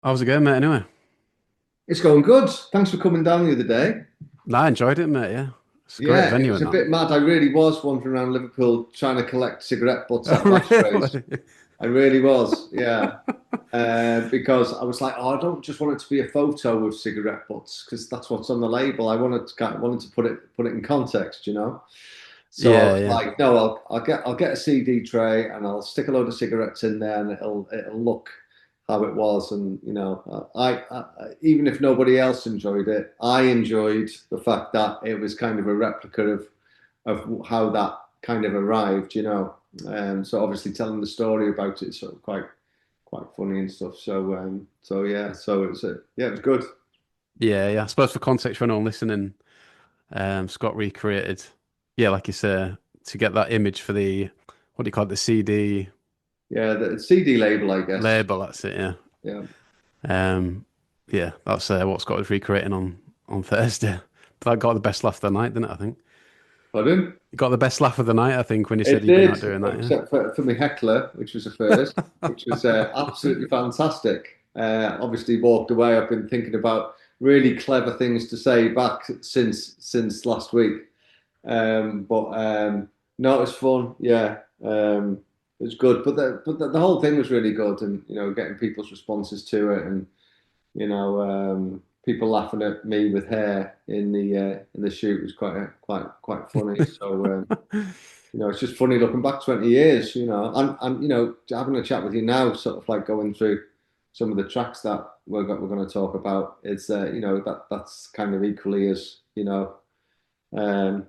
How's it going, mate? Anyway, It's going good. Thanks for coming down the other day. I enjoyed it, mate. Yeah, it's a great Yeah, it venue was and a that. bit mad. I really was wandering around Liverpool trying to collect cigarette butts Oh, out of ashtrays. really? I really was, yeah. Because I was like, oh, I don't just want it to be a photo with cigarette butts because that's what's on the label. I wanted to put it in context, you know. So I Yeah, was yeah, like, no, I'll get a CD tray and I'll stick a load of cigarettes in there and it'll look how it was. And even if nobody else enjoyed it, I enjoyed the fact that it was kind of a replica of how that kind of arrived, you know. So obviously telling the story about it is sort of quite funny and stuff. So yeah, so it was good. yeah, yeah. I suppose for context for anyone listening, Scott recreated, yeah, like you say, to get that image for the what do you call it, the CD Yeah, the CD label, I guess. label. That's it. Yeah, Yeah. um, yeah. That's what Scott was recreating on Thursday. That got the best laugh of the night, didn't it? I think Pardon? you got the best laugh of the night. I think when you said It you've been did, out doing that. Yeah. except for my heckler, which was a first, which was absolutely fantastic. Obviously, walked away. I've been thinking about really clever things to say back since last week. But no, it was fun. Yeah, it was good. But the whole thing was really good, and getting people's responses to it, and people laughing at me with hair in the shoot was quite funny. So. It's just funny looking back 20 years, and having a chat with you now, sort of like going through some of the tracks that we're going to talk about. It's that's kind of equally as um,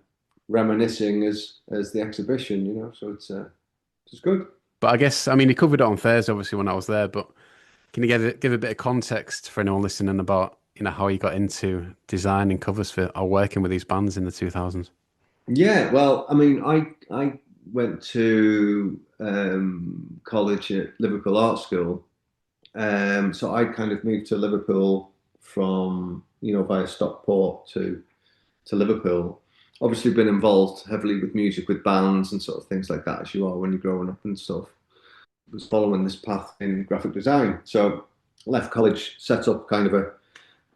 reminiscing as the exhibition, So it's good. But I guess I mean he covered it on Thursday, obviously when I was there, but. Can you give a bit of context for anyone listening about, how you got into designing covers for or working with these bands in the 2000s? Yeah, well, I mean, I went to college at Liverpool Art School. So I kind of moved to Liverpool from, via Stockport to Liverpool. Obviously, been involved heavily with music, with bands and sort of things like that, as you are when you're growing up and stuff. Was following this path in graphic design. So left college, set up kind of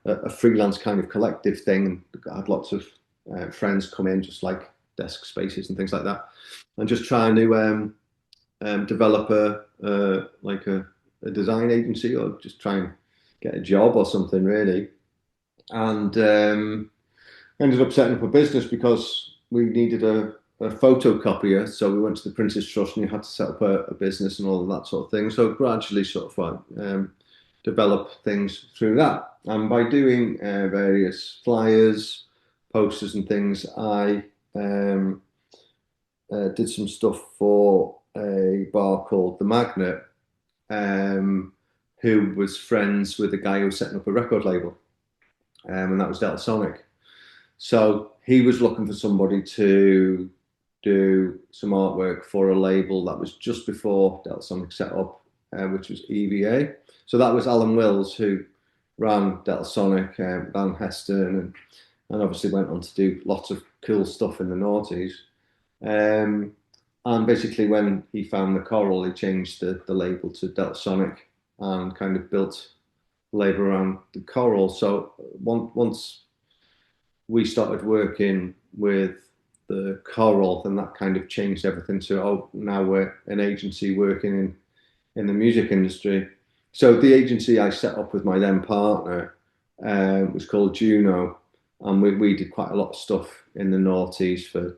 a freelance kind of collective thing, and I had lots of friends come in, just like desk spaces and things like that, and just trying to develop a design agency or just try and get a job or something really. And ended up setting up a business because we needed a photocopier. So we went to the Prince's Trust and you had to set up a business and all of that sort of thing. So gradually sort of develop things through that. And by doing various flyers, posters and things, I um, did some stuff for a bar called The Magnet, um, who was friends with the guy who was setting up a record label, and that was Delta Sonic. So he was looking for somebody to do some artwork for a label that was just before Delta Sonic set up, which was EVA. So that was Alan Wills who ran Delta Sonic, Van Heston, and obviously went on to do lots of cool stuff in the noughties. Um, and basically, when he found the Coral, he changed the label to Delta Sonic and kind of built the label around the Coral. So once we started working with the Coral, then that kind of changed everything to, oh, now we're an agency working in the music industry. So the agency I set up with my then partner was called Juno, and we did quite a lot of stuff in the noughties for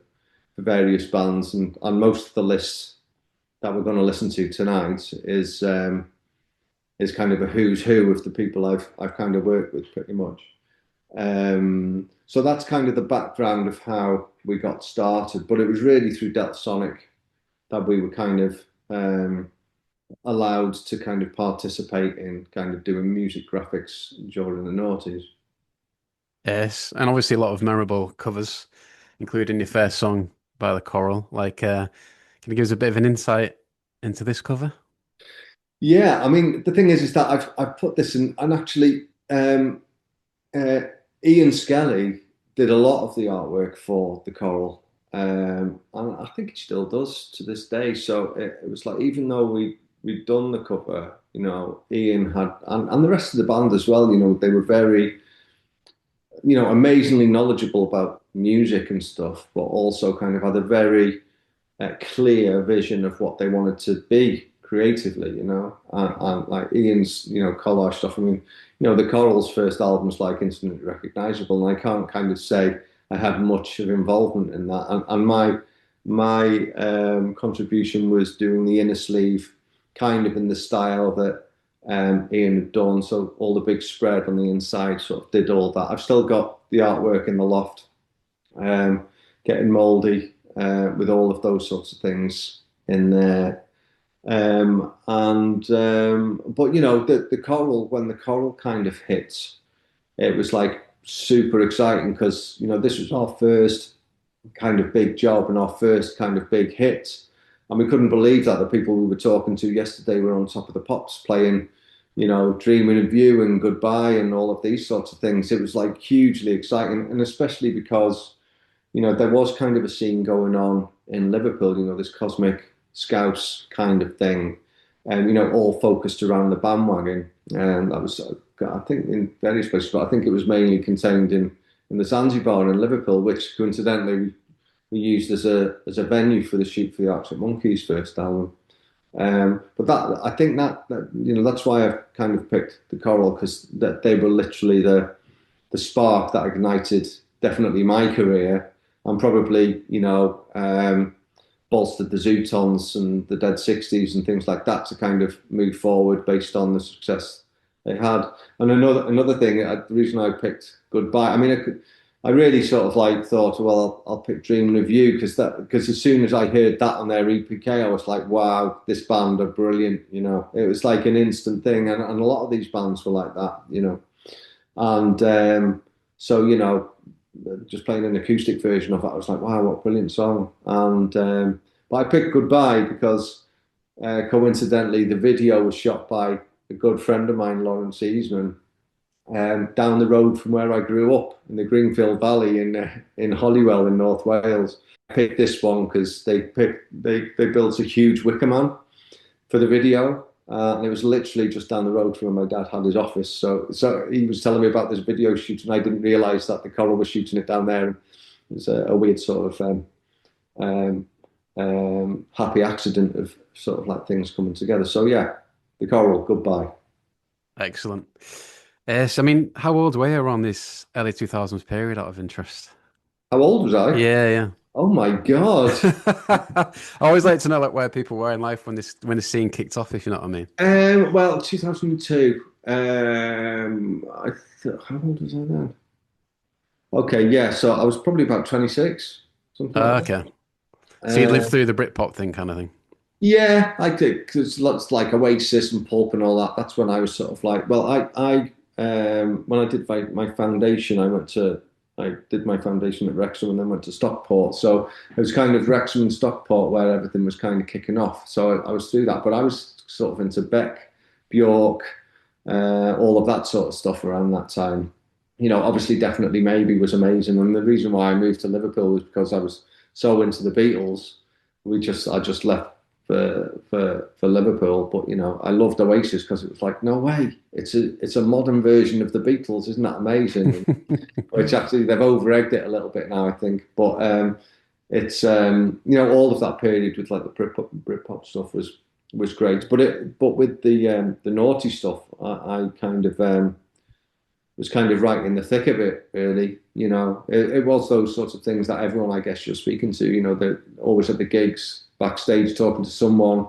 various bands, and most of the lists that we're going to listen to tonight is kind of a who's who of the people I've kind of worked with pretty much. So that's kind of the background of how we got started. But it was really through Delta Sonic that we were kind of allowed to kind of participate in kind of doing music graphics during the noughties. Yes, and obviously a lot of memorable covers, including your first song by the Coral. Like, can you give us a bit of an insight into this cover? Yeah, I mean the thing is that I've put this in, and actually uh, Ian Skelly did a lot of the artwork for the Coral, and I think he still does to this day. So it was like even though we'd done the cover, Ian had, and the rest of the band as well, they were very, amazingly knowledgeable about music and stuff, but also kind of had a very clear vision of what they wanted to be creatively, and like Ian's, collage stuff. I mean, the Corals' first album's like instantly recognizable, and I can't kind of say I had much of involvement in that. And my contribution was doing the inner sleeve, kind of in the style that Ian had done. So all the big spread on the inside sort of did all that. I've still got the artwork in the loft, getting mouldy with all of those sorts of things in there. But the coral, when the coral kind of hits, it was like super exciting because this was our first kind of big job and our first kind of big hit, and we couldn't believe that the people we were talking to yesterday were on Top of the Pops playing, Dreaming of You and Goodbye and all of these sorts of things. It was like hugely exciting, and especially because there was kind of a scene going on in Liverpool, this Cosmic Scouts kind of thing, and all focused around the bandwagon. And that was, I think, in various places, but I think it was mainly contained in the Zanzibar in Liverpool, which coincidentally we used as a venue for the shoot for the Arctic Monkeys' first album. But that I think that that's why I've kind of picked the Coral, because that they were literally the spark that ignited definitely my career, and probably bolstered the Zootons and the Dead 60s and things like that to kind of move forward based on the success they had. And another thing, the reason I picked Goodbye, I mean, I really sort of like thought, well, I'll pick Dreaming of You because as soon as I heard that on their EPK, I was like, wow, this band are brilliant. It was like an instant thing, and a lot of these bands were like that. And so just playing an acoustic version of it, I was like, wow, what a brilliant song. And but I picked Goodbye because coincidentally the video was shot by a good friend of mine, Lawrence Easman, down the road from where I grew up in the Greenfield Valley in Holywell in North Wales. I picked this one because they built a huge wicker man for the video. And it was literally just down the road from where my dad had his office. So he was telling me about this video shoot, and I didn't realise that the Coral was shooting it down there. It was a weird sort of happy accident of sort of like things coming together. So yeah, the Coral, Goodbye. Excellent. So, I mean, how old were you around this early 2000s period out of interest? How old was I? Yeah, yeah. Oh my God. I always like to know like where people were in life when the scene kicked off, if you know what I mean. Well, 2002. How old was I then? Okay, yeah. So I was probably about 26, something like that. Okay. So you lived Uh, through the Britpop thing kind of thing. yeah, I did because lots like Oasis and Pulp and all that. That's when I was sort of like, well, when I did my foundation, I did my foundation at Wrexham and then went to Stockport. So it was kind of Wrexham and Stockport where everything was kind of kicking off. So I was through that, but I was sort of into Beck, Bjork, all of that sort of stuff around that time. Obviously, definitely maybe was amazing, and the reason why I moved to Liverpool was because I was so into the Beatles. I just left for Liverpool, but I loved Oasis because it was like, no way, it's a modern version of the Beatles, isn't that amazing? Which actually they've over-egged it a little bit now, I think. But it's all of that period with like the Britpop stuff was great. But with the naughty stuff, I kind of was kind of right in the thick of it, really. It was those sorts of things that everyone, I guess, you're speaking to. They're always at the gigs, backstage, talking to someone.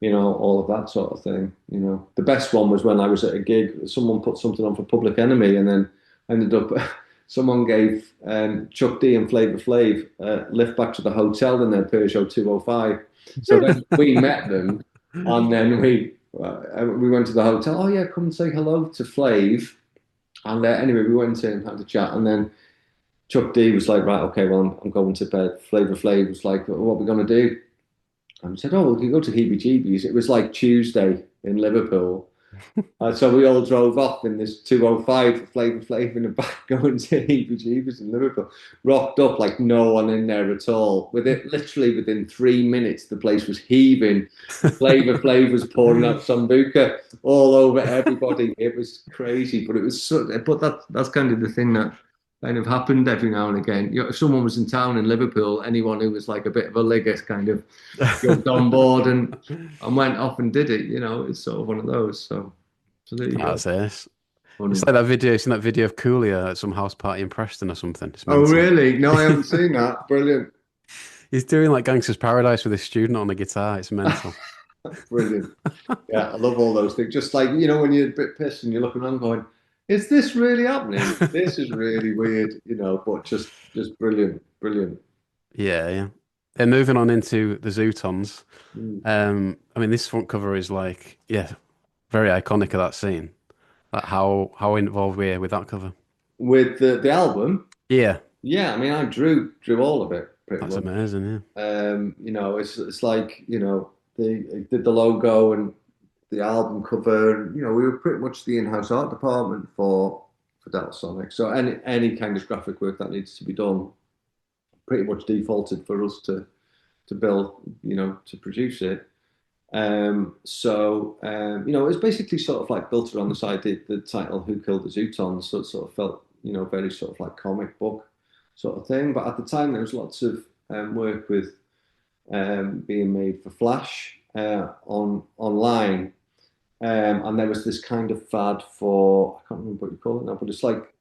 All of that sort of thing. The best one was when I was at a gig. Someone put something on for Public Enemy, and then ended up someone gave Chuck D and Flavor Flav a lift back to the hotel in their Peugeot 205. So then we met them, and then we went to the hotel. Oh yeah, come and say hello to Flav. And anyway, we went in, had a chat, and then Chuck D was like, right, okay, well, I'm going to bed. Flavor Flav was like, what are we going to do? And we said, oh, we can go to Heebie Jeebies. It was like Tuesday in Liverpool. So we all drove off in this 205 Flavor Flav in the back going to Heebie Jeebies in Liverpool. Rocked up like no one in there at all. With it, literally within 3 minutes, the place was heaving. Flavor Flav was pouring out Sambuca all over everybody. It was crazy, but it was so. But that's kind of the thing that kind of happened every now and again. You know, if someone was in town in Liverpool, anyone who was like a bit of a ligger kind of jumped on board and went off and did it. You know, it's sort of one of those. So there you go. That's it. It's Funny. like that video. You seen that video of Coolio at some house party in Preston or something? It's Oh, mental. really? No, I haven't seen that. Brilliant. He's doing like Gangster's Paradise with his student on the guitar. It's mental. Brilliant. Yeah, I love all those things. Just like, you know, when you're a bit pissed and you're looking around going, is this really happening? This is really weird, you know, but just brilliant, brilliant. Yeah, yeah. And moving on into the Zootons. Mm. I mean, this front cover is like, yeah, very iconic of that scene. Like how involved we are with that cover. With the album, Yeah, yeah, I mean, I drew all of it pretty that's much. amazing. You know, it's like, you know, they did the logo and the album cover. You know, we were pretty much the in-house art department for Delta Sonic. So any kind of graphic work that needs to be done, pretty much defaulted for us to build, you know, to produce it. You know, it was basically sort of like built around the title "Who Killed the Zootons," so it sort of felt, you know, very sort of like comic book sort of thing. But at the time, there was lots of work with being made for Flash online, and there was this kind of fad for, I can't remember what you call it now, but it's like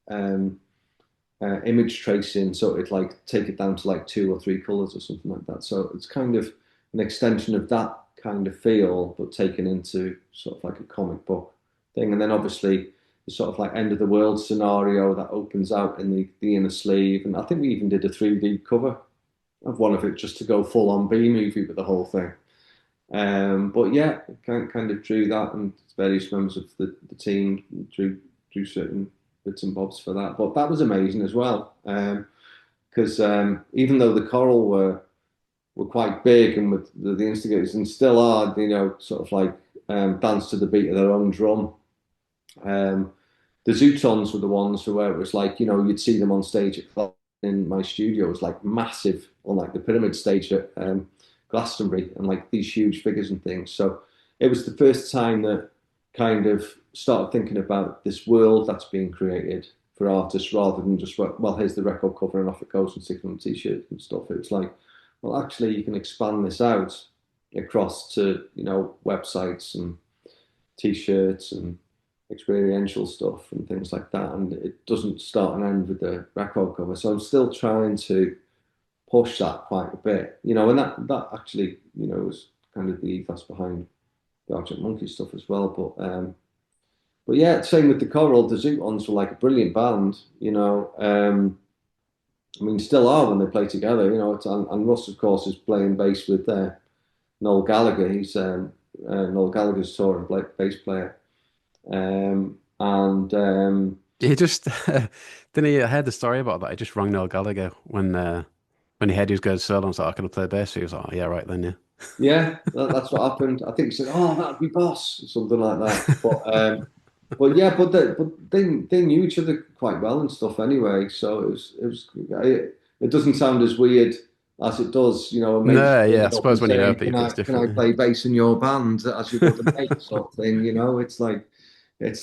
image tracing, so it'd like take it down to like two or three colors or something like that. So it's kind of an extension of that kind of feel, but taken into sort of like a comic book thing. And then obviously the sort of like end of the world scenario that opens out in the inner sleeve. And I think we even did a 3D cover of one of it just to go full on B movie with the whole thing. But yeah, kind of drew that, and various members of the team drew certain bits and bobs for that. But that was amazing as well, because even though the choral were quite big and with the instigators and still are, you know, sort of like dance to the beat of their own drum. Um, the Zootons were the ones who where it was like, you know, you'd see them on stage in my studio. It was like massive on like the pyramid stage at Glastonbury, and like these huge figures and things. So it was the first time that kind of started thinking about this world that's being created for artists rather than just, well, here's the record cover and off it goes and stick it on a t-shirt and stuff. It was like, well, actually, you can expand this out across to, you know, websites and t-shirts and experiential stuff and things like that. And it doesn't start and end with the record cover. So I'm still trying to push that quite a bit, you know, and that actually, you know, was kind of the ethos behind the Arctic Monkey stuff as well. But yeah, same with the Coral. The Zootons were like a brilliant band, you know. I mean, still are when they play together, you know. And Russ, of course, is playing bass with Noel Gallagher. He's Noel Gallagher's touring bass player. And He just didn't he? I heard the story about that. He just rang Noel Gallagher when he heard he was going solo. I was like, I can play bass. He was like, oh, yeah, right then, yeah. yeah, that's what happened. I think he said, "Oh, that'd be Boss," or something like that. But yeah, but they knew each other quite well and stuff anyway. So it doesn't sound as weird as it does, you know. A mate No, yeah, I ringing up and suppose when you know saying, "Can people, I it's can I different. Yeah. play bass in your band?" As you would a mate sort of thing, you know. It's like that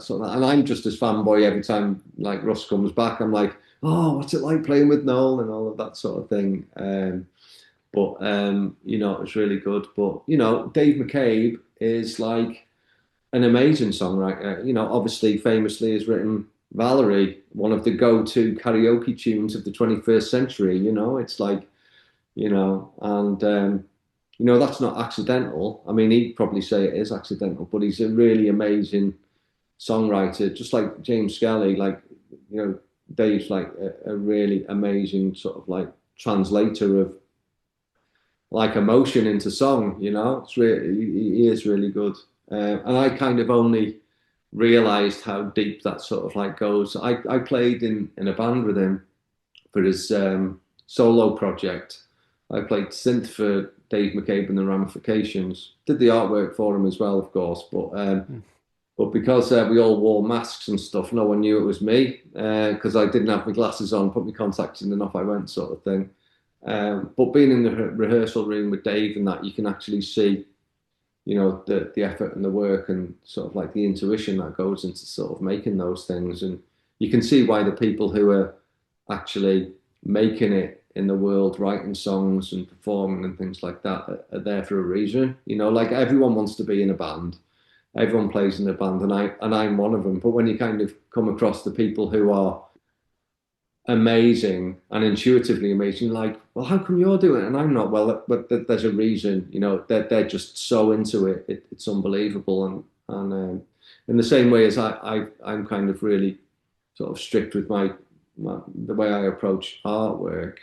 sort of. And I'm just as fanboy every time like Russ comes back. I'm like, "Oh, what's it like playing with Noel?" and all of that sort of thing. But you know, it was really good. But you know, Dave McCabe is like an amazing songwriter. You know, obviously, famously has written Valerie, one of the go-to karaoke tunes of the 21st century. You know, it's like, you know, and you know, that's not accidental. I mean, he'd probably say it is accidental, but he's a really amazing songwriter, just like James Skelly. Like, you know, Dave's like a really amazing sort of like translator of like emotion into song. You know, it's really he is really good, and I kind of only realized how deep that sort of like goes. I played in a band with him for his solo project. I played synth for Dave McCabe and the Ramifications. Did the artwork for him as well, of course, but because we all wore masks and stuff, no one knew it was me because I didn't have my glasses on, put my contacts in, and off I went, sort of thing. But being in the rehearsal room with Dave and that, you can actually see, the effort and the work and sort of like the intuition that goes into sort of making those things. And you can see why the people who are actually making it in the world, writing songs and performing and things like that, are there for a reason. Like everyone wants to be in a band, everyone plays in a band, and I'm one of them. But when you kind of come across the people who are amazing and intuitively amazing, like, well, how come you're doing it and I'm not? Well, but there's a reason. They're just so into it. It's unbelievable. And in the same way as I'm kind of really sort of strict with the way I approach artwork.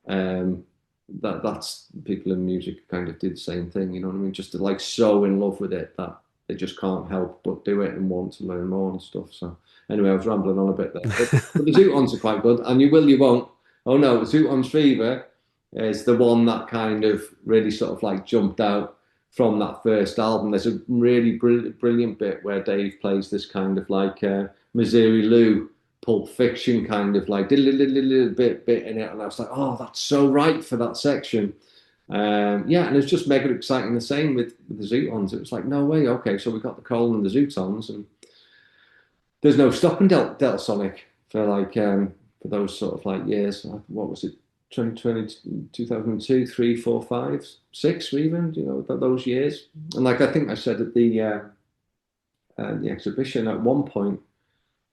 That's people in music kind of do the same thing. You know what I mean? Just like so in love with it that they just can't help but do it and want to learn more and stuff. So anyway, I was rambling on a bit there, but the Zootons are quite good, and you will, you won't. Oh no, Zootons Fever is the one that kind of really sort of like jumped out from that first album. There's a really brilliant bit where Dave plays this kind of like Missouri Lou Pulp Fiction kind of like little bit in it, and I was like, oh, that's so right for that section. Yeah, and it's just mega exciting. The same with the Zootons. It was like, no way. Okay, so we got the Coal and the Zootons, and there's no stopping Delta Sonic for like for those sort of like years. What was it? 2020, 2002, 3, 4, 5, 6, even, those years. And like I think I said at the exhibition at one point,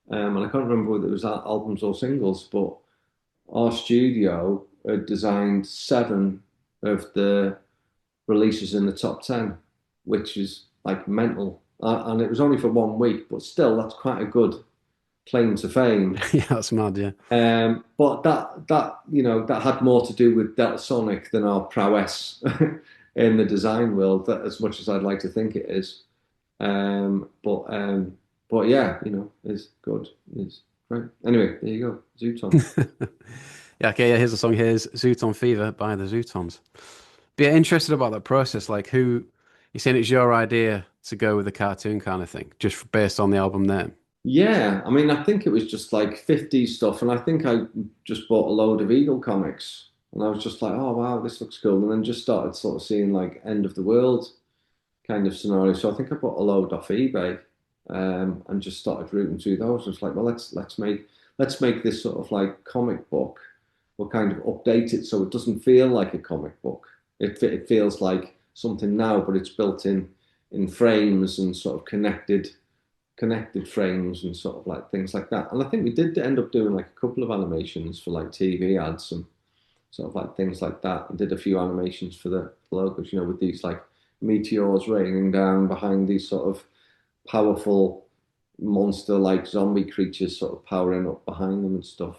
and I can't remember whether it was albums or singles, but our studio had designed 7 of the releases in the top 10, which is like mental. And it was only for 1 week, but still, that's quite a good claim to fame. Yeah, that's mad, yeah. But that had more to do with Delta Sonic than our prowess in the design world, as much as I'd like to think it is. But yeah, it's good. It's great. Anyway, there you go. Zooton. Yeah, okay, yeah, here's the song. Here's Zooton Fever by the Zootons. Be interested about that process, like who you're saying it's your idea to go with the cartoon kind of thing, just based on the album name. Yeah, I mean, I think it was just like 50s stuff, and I think I just bought a load of Eagle comics, and I was just like, oh wow, this looks cool, and then just started sort of seeing like end of the world kind of scenario. So I think I bought a load off eBay, and just started rooting through those. I was like, well, let's make this sort of like comic book. We'll kind of update it so it doesn't feel like a comic book. It feels like something now, but it's built in frames and sort of connected frames and sort of like things like that. And I think we did end up doing like a couple of animations for like TV ads and sort of like things like that. And did a few animations for the logos, with these like meteors raining down behind these sort of powerful monster like zombie creatures sort of powering up behind them and stuff.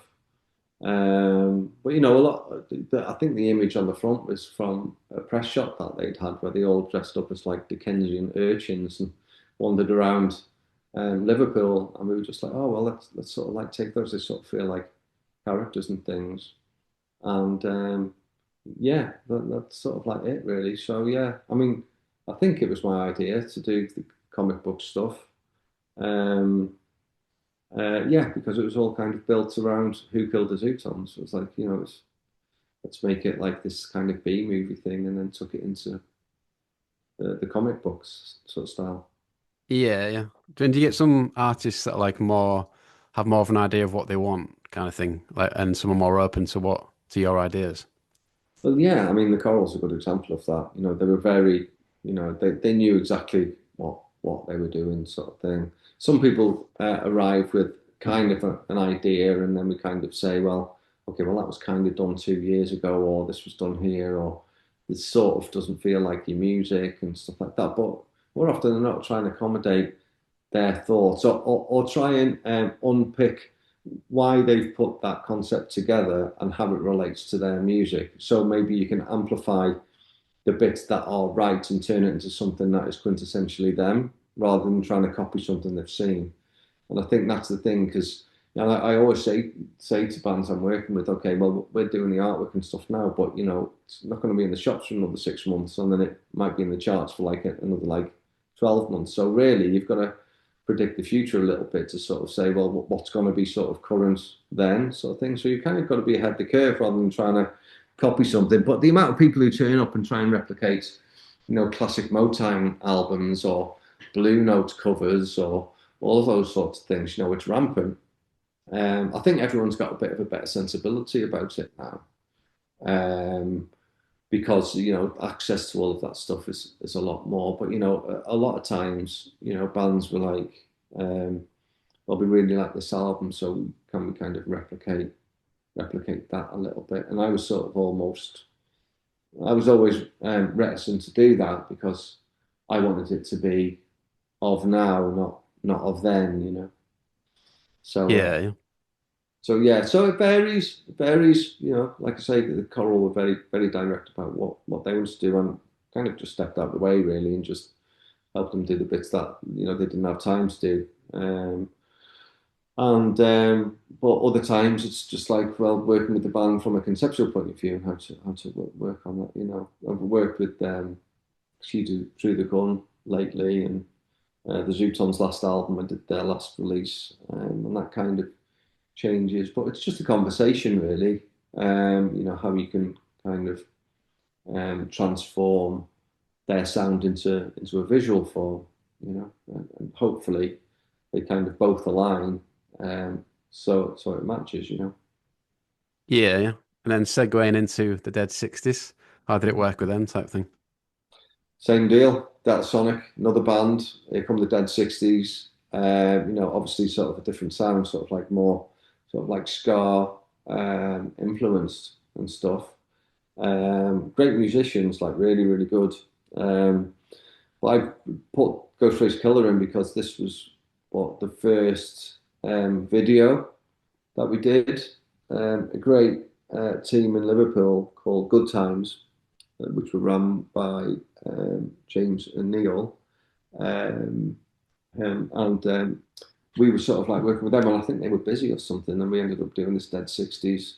But a lot. I think the image on the front was from a press shot that they'd had, where they all dressed up as like Dickensian urchins and wandered around Liverpool, and we were just like, oh well, let's sort of like take those. They sort of feel like characters and things, and yeah, that's sort of like it really. So yeah, I mean, I think it was my idea to do the comic book stuff. Um, yeah, because it was all kind of built around Who Killed the Zootons. It was like, let's make it like this kind of B movie thing, and then took it into the comic books sort of style. Yeah, yeah. And do you get some artists that are like have more of an idea of what they want, kind of thing, like, and some are more open to your ideas? Well, yeah, I mean, the Corals are a good example of that. They were very, they knew exactly what they were doing, sort of thing. Some people arrive with kind of an idea, and then we kind of say, well, okay, well, that was kind of done 2 years ago, or this was done here, or this sort of doesn't feel like your music and stuff like that. But more often than not, trying to accommodate their thoughts, or try and unpick why they've put that concept together and how it relates to their music. So maybe you can amplify the bits that are right and turn it into something that is quintessentially them, rather than trying to copy something they've seen. And I think that's the thing, because And I always say to bands I'm working with, okay, well, we're doing the artwork and stuff now, but it's not going to be in the shops for another 6 months, and then it might be in the charts for like another like 12 months. So really, you've got to predict the future a little bit to sort of say, well, what's going to be sort of current then, sort of thing. So you've kind of got to be ahead of the curve rather than trying to copy something. But the amount of people who turn up and try and replicate, classic Motown albums or Blue Note covers or all of those sorts of things, it's rampant. I think everyone's got a bit of a better sensibility about it now, because access to all of that stuff is a lot more. But a lot of times, bands were like, "Well, we really like this album, so can we kind of replicate that a little bit?" And I was sort of I was always reticent to do that because I wanted it to be of now, not of then. So. Yeah, yeah. So yeah, so it varies. It varies, like I say, the Coral were very, very direct about what they wanted to do, and kind of just stepped out of the way really, and just helped them do the bits that they didn't have time to do. And but other times it's just like, well, working with the band from a conceptual point of view and how to work on that. I've worked with she do Through the Gun lately, and the Zootons last album. I did their last release, and that kind of changes, but it's just a conversation really. How you can kind of transform their sound into a visual form, and hopefully they kind of both align, so it matches. Yeah, yeah. And then segueing into the Dead 60s, how did it work with them type thing? Same deal. That's Sonic, another band. Here come the Dead 60s. Obviously sort of a different sound, sort of like more sort of like ska influenced and stuff. Great musicians, like really, really good. But I put Ghostface Killer in because this was what the first video that we did. A great team in Liverpool called Good Times, which were run by James and Neil. Um, and we were sort of like working with them, and I think they were busy or something, and we ended up doing this Dead 60s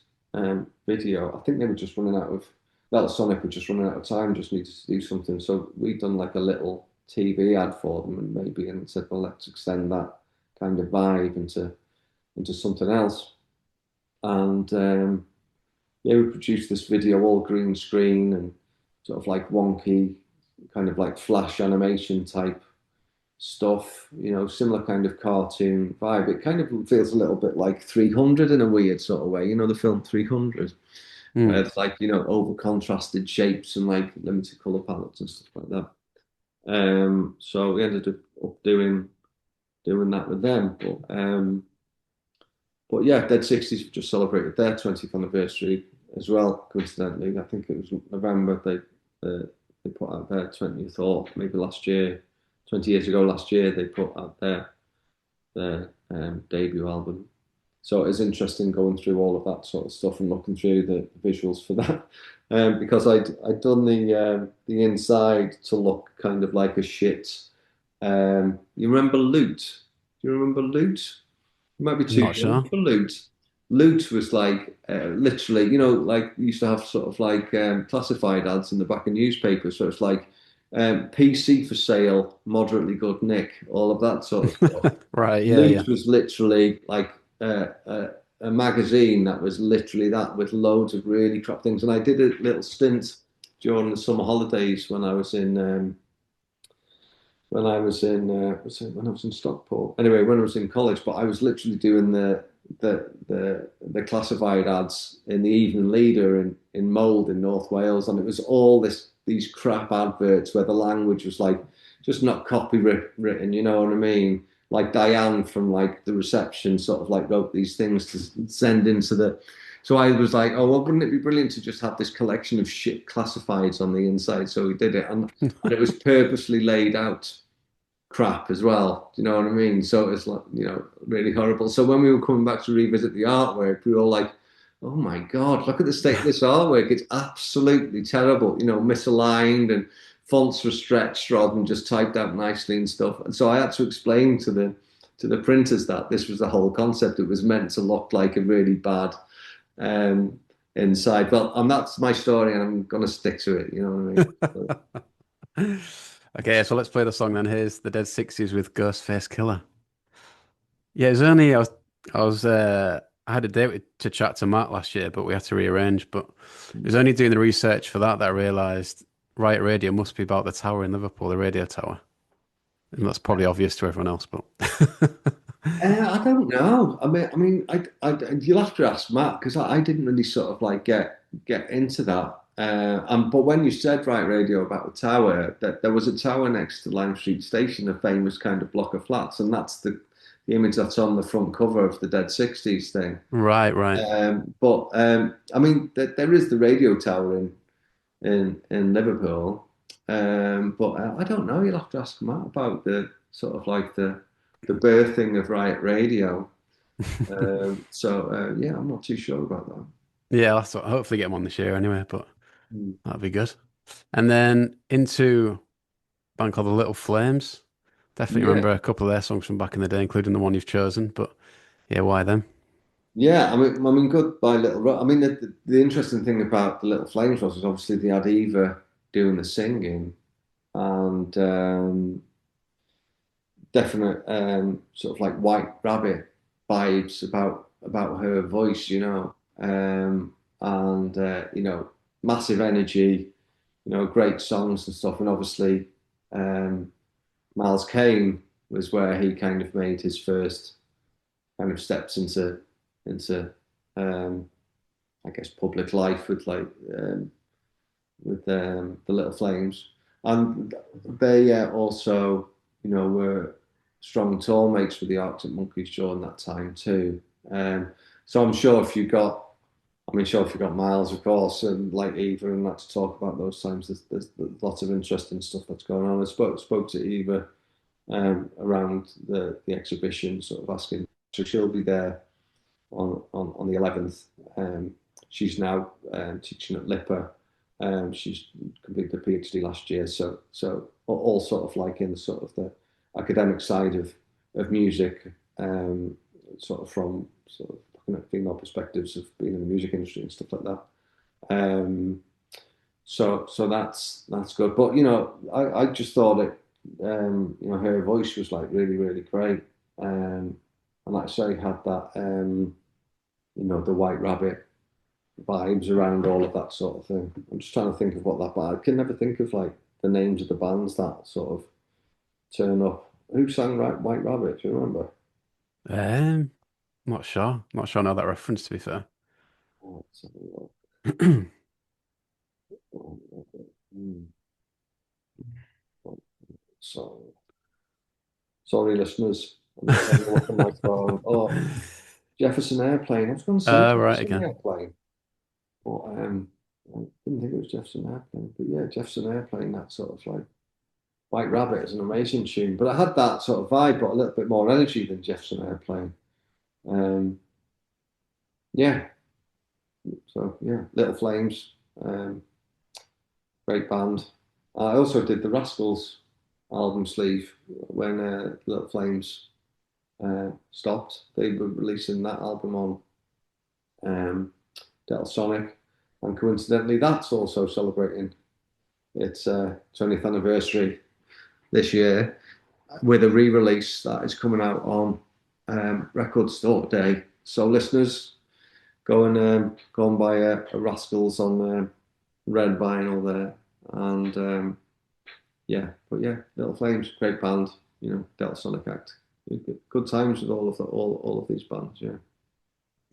video. I think they were just running out of, well, Sonic were just running out of time, just needed to do something. So we'd done like a little TV ad for them, and said, well, let's extend that kind of vibe into something else. And yeah, we produced this video all green screen and sort of like wonky, kind of like flash animation type stuff, similar kind of cartoon vibe. It kind of feels a little bit like 300 in a weird sort of way, the film 300, where Mm. it's like, over contrasted shapes and like limited color palettes and stuff like that. So we ended up doing that with them. But yeah, Dead 60s have just celebrated their 20th anniversary as well, coincidentally. I think it was November they put out their 20th, or maybe last year, 20 years ago last year, they put out their debut album. So it was interesting going through all of that sort of stuff and looking through the visuals for that, because I'd done the inside to look kind of like a shit. You remember Loot? Do you remember Loot? You might be too Not young sure. for Loot. Loot was like literally, like you used to have sort of like classified ads in the back of newspapers. So it's like PC for sale, moderately good nick, all of that sort of stuff. Right, yeah, yeah. Loot was literally like a magazine that was literally that, with loads of really crap things. And I did a little stint during the summer holidays when I was in when I was in Stockport. Anyway, when I was in college, but I was literally doing the classified ads in the Evening Leader in Mold in North Wales, and it was all these crap adverts where the language was like just not copywritten, you know what I mean? Like Diane from like the reception sort of like wrote these things to send into the. So I was like, oh, well, wouldn't it be brilliant to just have this collection of shit classifieds on the inside? So we did it, and it was purposely laid out crap as well. Do you know what I mean? So it's like, really horrible. So when we were coming back to revisit the artwork, we were all like, oh my God, look at the state of this artwork. It's absolutely terrible, misaligned, and fonts were stretched rather than just typed out nicely and stuff. And so I had to explain to to the printers that this was the whole concept. It was meant to look like a really bad um, inside. Well, and that's my story, and I'm going to stick to it. You know what I mean? So, Okay, so let's play the song then. Here's the Dead Sixties with Ghostface Killer. Yeah, it was only I had a date to chat to Matt last year, but we had to rearrange. But it was only doing the research for that I realised Riot Radio must be about the tower in Liverpool, the radio tower. And that's probably obvious to everyone else, but I don't know. You'll have to ask Matt because I didn't really sort of like get into that. But when you said right radio about the tower, that there was a tower next to Lime Street Station, a famous kind of block of flats, and that's the image that's on the front cover of the Dead Sixties thing. right, right. There is the radio tower in Liverpool, but I don't know. You'll have to ask Matt about the sort of like the birthing of Riot Radio. Yeah, I'm not too sure about that. Yeah, that's what, hopefully get him on this year anyway, but Mm. that'd be good. And then into a band called The Little Flames. Definitely Yeah, remember a couple of their songs from back in the day, including the one you've chosen. But yeah, why them? yeah. Goodbye Little. The interesting thing about the Little Flames was obviously they had Eva doing the singing, and definite sort of like White Rabbit vibes about her voice, and massive energy, great songs and stuff, and obviously um, Miles Kane was where he kind of made his first kind of steps into I guess public life with the Little Flames, and they also were strong tour mates with the Arctic Monkeys during that time too. So I'm sure if you got, sure if you got Miles, of course, and like Eva and that to talk about those times, there's lots of interesting stuff that's going on. I spoke to Eva around the exhibition, sort of asking. So she'll be there on the 11th. She's now teaching at LIPA. She's completed a PhD last year, so all sort of like in sort of the academic side of music, sort of from sort of looking at female perspectives of being in the music industry and stuff like that. So that's good. But I just thought it, her voice was like really really great, and like I say, had that the White Rabbit vibes around all of that sort of thing. I'm just trying to think of what that, but I can never think of like the names of the bands that sort of turn up. Who sang White Rabbit? Do you remember? Um, Not sure. Not sure I know that reference, to be fair. Oh, let's have a look. Hmm. So, sorry, listeners. I'm just having a look at my phone. Oh, Jefferson Airplane. I was going to say Right, Jefferson again. Airplane, but I didn't think it was Jefferson Airplane. But yeah, Jefferson Airplane. That sort of like White Rabbit is an amazing tune, but it had that sort of vibe, but a little bit more energy than Jefferson Airplane. Um, yeah, so yeah, Little Flames, great band. I also did the Rascals album sleeve when Little Flames stopped. They were releasing that album on Delta Sonic, and coincidentally, that's also celebrating its 20th anniversary this year with a re-release that is coming out on Record Store Day. So listeners, go and buy a Rascals on red vinyl there, and yeah, but yeah, Little Flames, great band, Delta Sonic Act, good times with all of these bands, yeah.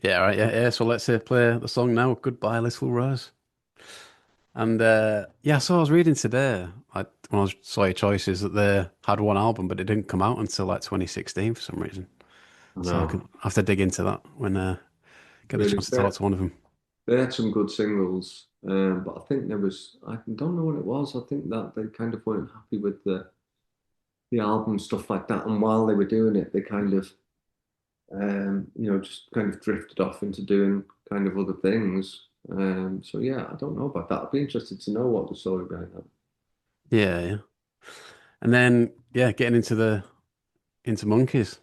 Yeah, right. Yeah, yeah. So let's play the song now. Goodbye, Little Rose. And yeah, so I was reading today, like when I saw your choices, that they had one album, but it didn't come out until like 2016 for some reason. I So I know, can I have to dig into that when get the really, chance to talk to one of them. they had some good singles, but I think I don't know what it was. I think that they kind of weren't happy with the album stuff like that, and while they were doing it, they kind of just kind of drifted off into doing kind of other things. So yeah, I don't know about that. I'd be interested to know what the story behind that. Yeah, yeah. And then yeah, getting into Monkeys.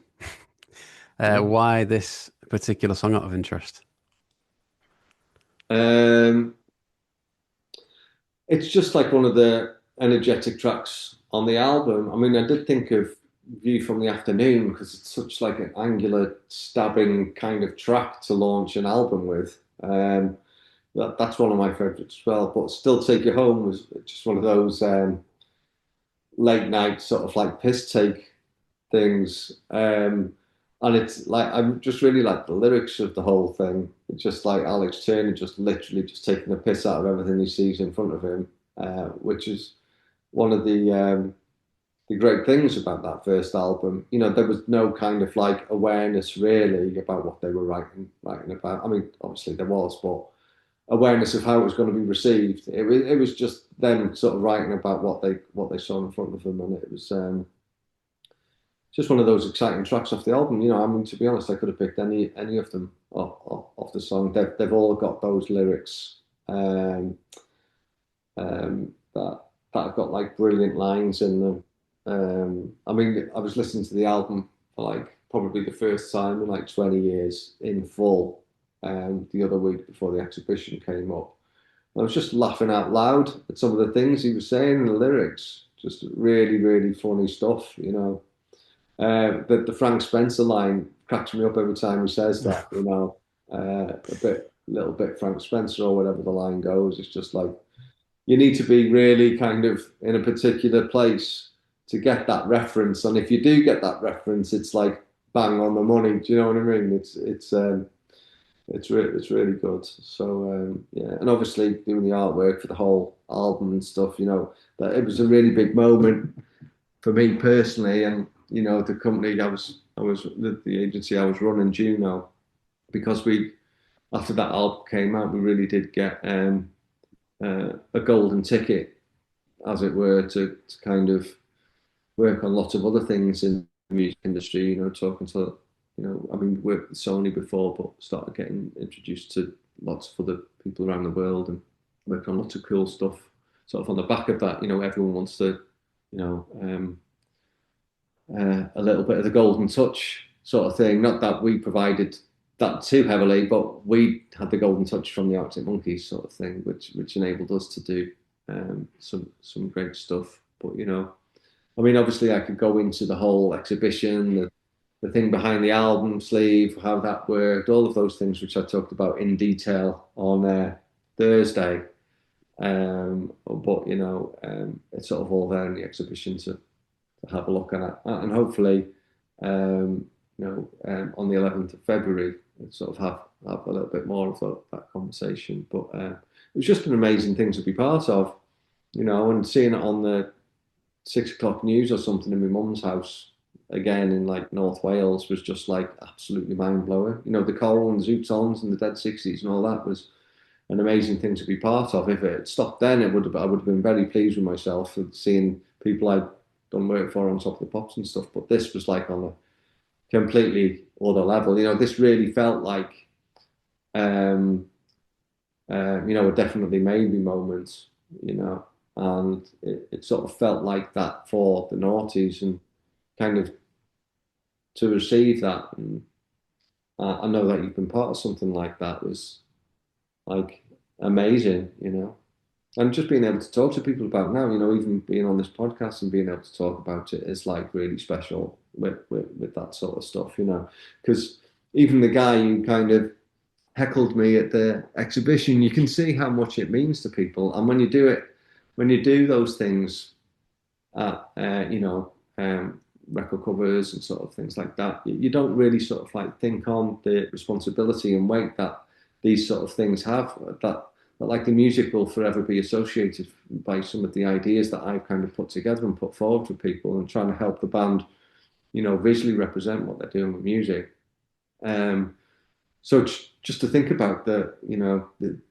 Why this particular song out of interest? Um, it's just like one of the energetic tracks on the album. I mean, I did think of View from the Afternoon because it's such like an angular, stabbing kind of track to launch an album with. That's one of my favorites as well. But Still Take You Home was just one of those late night sort of like piss take things. And it's like I just really like the lyrics of the whole thing. It's just like Alex Turner just literally just taking the piss out of everything he sees in front of him, which is one of the great things about that first album. You know, there was no kind of like awareness really about what they were writing about. I mean, obviously there was, but awareness of how it was going to be received. It was just them sort of writing about what they saw in front of them, and it was just one of those exciting tracks off the album. You know, I mean, to be honest, I could have picked any of them off the song. They've all got those lyrics that have got like brilliant lines in them. I mean, I was listening to the album for like probably the first time in like 20 years in full the other week before the exhibition came up. I was just laughing out loud at some of the things he was saying in the lyrics. Just really, really funny stuff, you know. The Frank Spencer line cracks me up every time he says that, you know. Little bit Frank Spencer or whatever the line goes. It's just like you need to be really kind of in a particular place to get that reference, and if you do get that reference, it's like bang on the money. Do you know what I mean? It's really good. So yeah, and obviously doing the artwork for the whole album and stuff. You know that it was a really big moment for me personally, and you know the company I was the agency I was running, Juno, because we after that album came out, we really did get a golden ticket, as it were, to kind of work on lots of other things in the music industry. You know, talking to I mean, worked with Sony before, but started getting introduced to lots of other people around the world and worked on lots of cool stuff. Sort of on the back of that, you know, everyone wants to, you know, a little bit of the golden touch sort of thing. Not that we provided that too heavily, but we had the golden touch from the Arctic Monkeys sort of thing, which enabled us to do some great stuff. But you know, I mean, obviously, I could go into the whole exhibition, the thing behind the album sleeve, how that worked, all of those things which I talked about in detail on Thursday. But you know, it's sort of all there in the exhibition to have a look at, and hopefully, on the 11th of February, sort of have a little bit more of that conversation. But it was just an amazing thing to be part of, you know, and seeing it on the 6 o'clock news or something in my mum's house again in like North Wales was just like absolutely mind blowing. You know, the choral and Zootons and the Dead 60s and all that was an amazing thing to be part of. If it had stopped then, I would have been very pleased with myself with seeing people I'd done work for on Top of the Pops and stuff. But this was like on a completely other level. You know, this really felt like, a definitely maybe moment. You know, and it sort of felt like that for the noughties and kind of to receive that. And I know that you've been part of something like that was like amazing, you know. And just being able to talk to people about now, you know, even being on this podcast and being able to talk about it is like really special with that sort of stuff, you know. Because even the guy who kind of heckled me at the exhibition, you can see how much it means to people. And when you do those things at, record covers and sort of things like that, you don't really sort of like think on the responsibility and weight that these sort of things have. That like the music will forever be associated by some of the ideas that I've kind of put together and put forward for people and trying to help the band, you know, visually represent what they're doing with music. So just to think about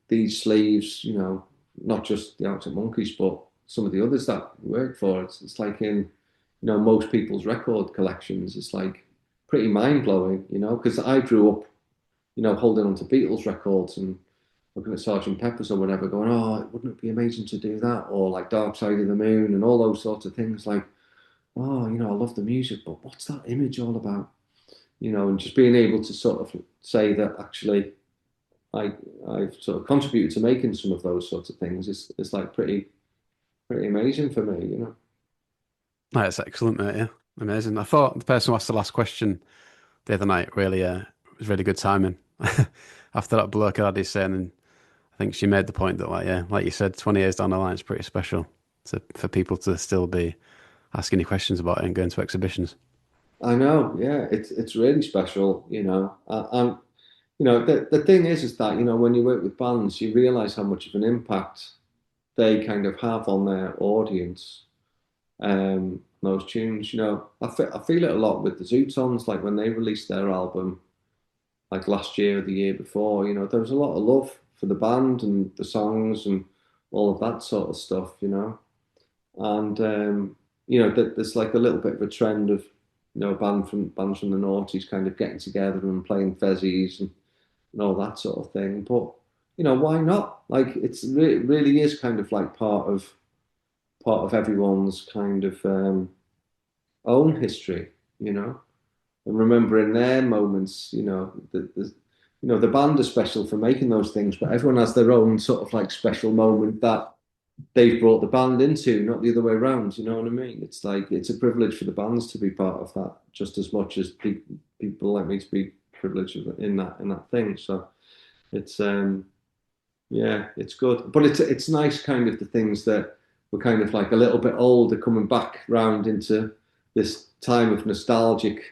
these sleeves, you know, not just the Arctic Monkeys, but some of the others that work for it. It's like in, you know, most people's record collections. It's like pretty mind blowing, you know, because I grew up, you know, holding on to Beatles records and looking at Sergeant Pepper's or whatever, going, oh, wouldn't it be amazing to do that? Or like Dark Side of the Moon and all those sorts of things. Like, oh, you know, I love the music, but what's that image all about? and just being able to sort of say that actually I I've sort of contributed to making some of those sorts of things is like pretty amazing for me. That's excellent, mate. Yeah, amazing. I thought the person who asked the last question the other night really was really good timing. After that bloke had his saying, and I think she made the point that, like, yeah, like you said, 20 years down the line, it's pretty special for people to still be asking you questions about it and going to exhibitions. I know, yeah, it's really special. And the thing is that when you work with bands, you realize how much of an impact they kind of have on their audience. Those tunes, I feel it a lot with the Zootons, like when they released their album, like last year or the year before. There was a lot of love for the band and the songs and all of that sort of stuff. And there's like a little bit of a trend of bands from the noughties kind of getting together and playing fezzies and all that sort of thing. But why not? Like it really is kind of like part of everyone's kind of own history, you know, and remembering their moments. The band is special for making those things, but everyone has their own sort of like special moment that they've brought the band into, not the other way around. You know what I mean? It's like it's a privilege for the bands to be part of that, just as much as people like me to be privileged in that thing. So it's yeah, it's good, but it's nice kind of the things that were kind of like a little bit older coming back round into this time of nostalgic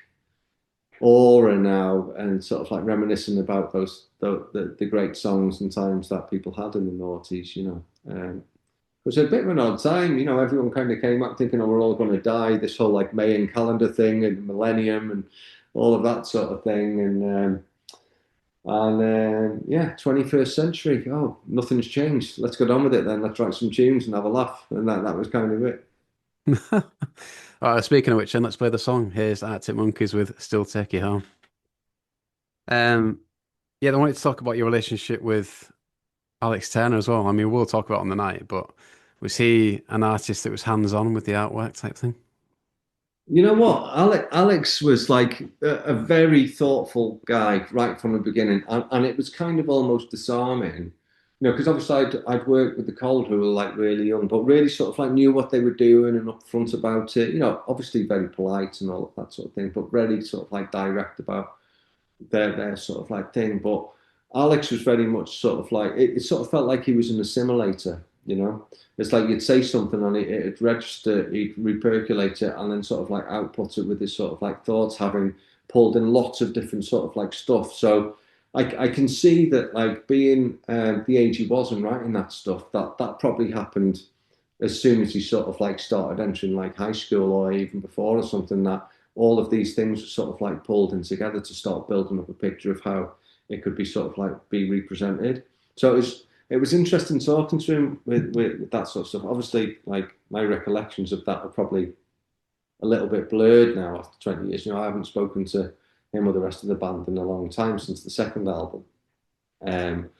aura now, and sort of like reminiscing about the great songs and times that people had in the noughties. It was a bit of an odd time. Everyone kind of came up thinking, oh, we're all going to die. This whole like Mayan calendar thing and millennium and all of that sort of thing. And yeah, 21st century. Oh, nothing's changed. Let's get on with it then. Let's write some tunes and have a laugh. And that was kind of it. All right, speaking of which, then let's play the song. Here's Arctic Monkeys with "Still Take You Home." Um, yeah, I wanted to talk about your relationship with Alex Turner as well. I mean, we'll talk about it on the night, but was he an artist that was hands-on with the artwork type thing? You know what? Alex was like a very thoughtful guy right from the beginning, and it was kind of almost disarming, because obviously I'd worked with the Cold who were like really young, but really sort of like knew what they were doing and upfront about it. Obviously very polite and all of that sort of thing, but really sort of like direct about their sort of like thing. But Alex was very much sort of like it sort of felt like he was an assimilator. It's like you'd say something and it'd register, he'd repercolate it and then sort of like output it with his sort of like thoughts, having pulled in lots of different sort of like stuff. So I can see that like being the age he was and writing that stuff, that probably happened as soon as he sort of like started entering like high school or even before or something, that all of these things were sort of like pulled in together to start building up a picture of how it could be sort of like be represented. So it was interesting talking to him with that sort of stuff. Obviously, like my recollections of that are probably a little bit blurred now after 20 years. I haven't spoken to him or the rest of the band in a long time since the second album. Um,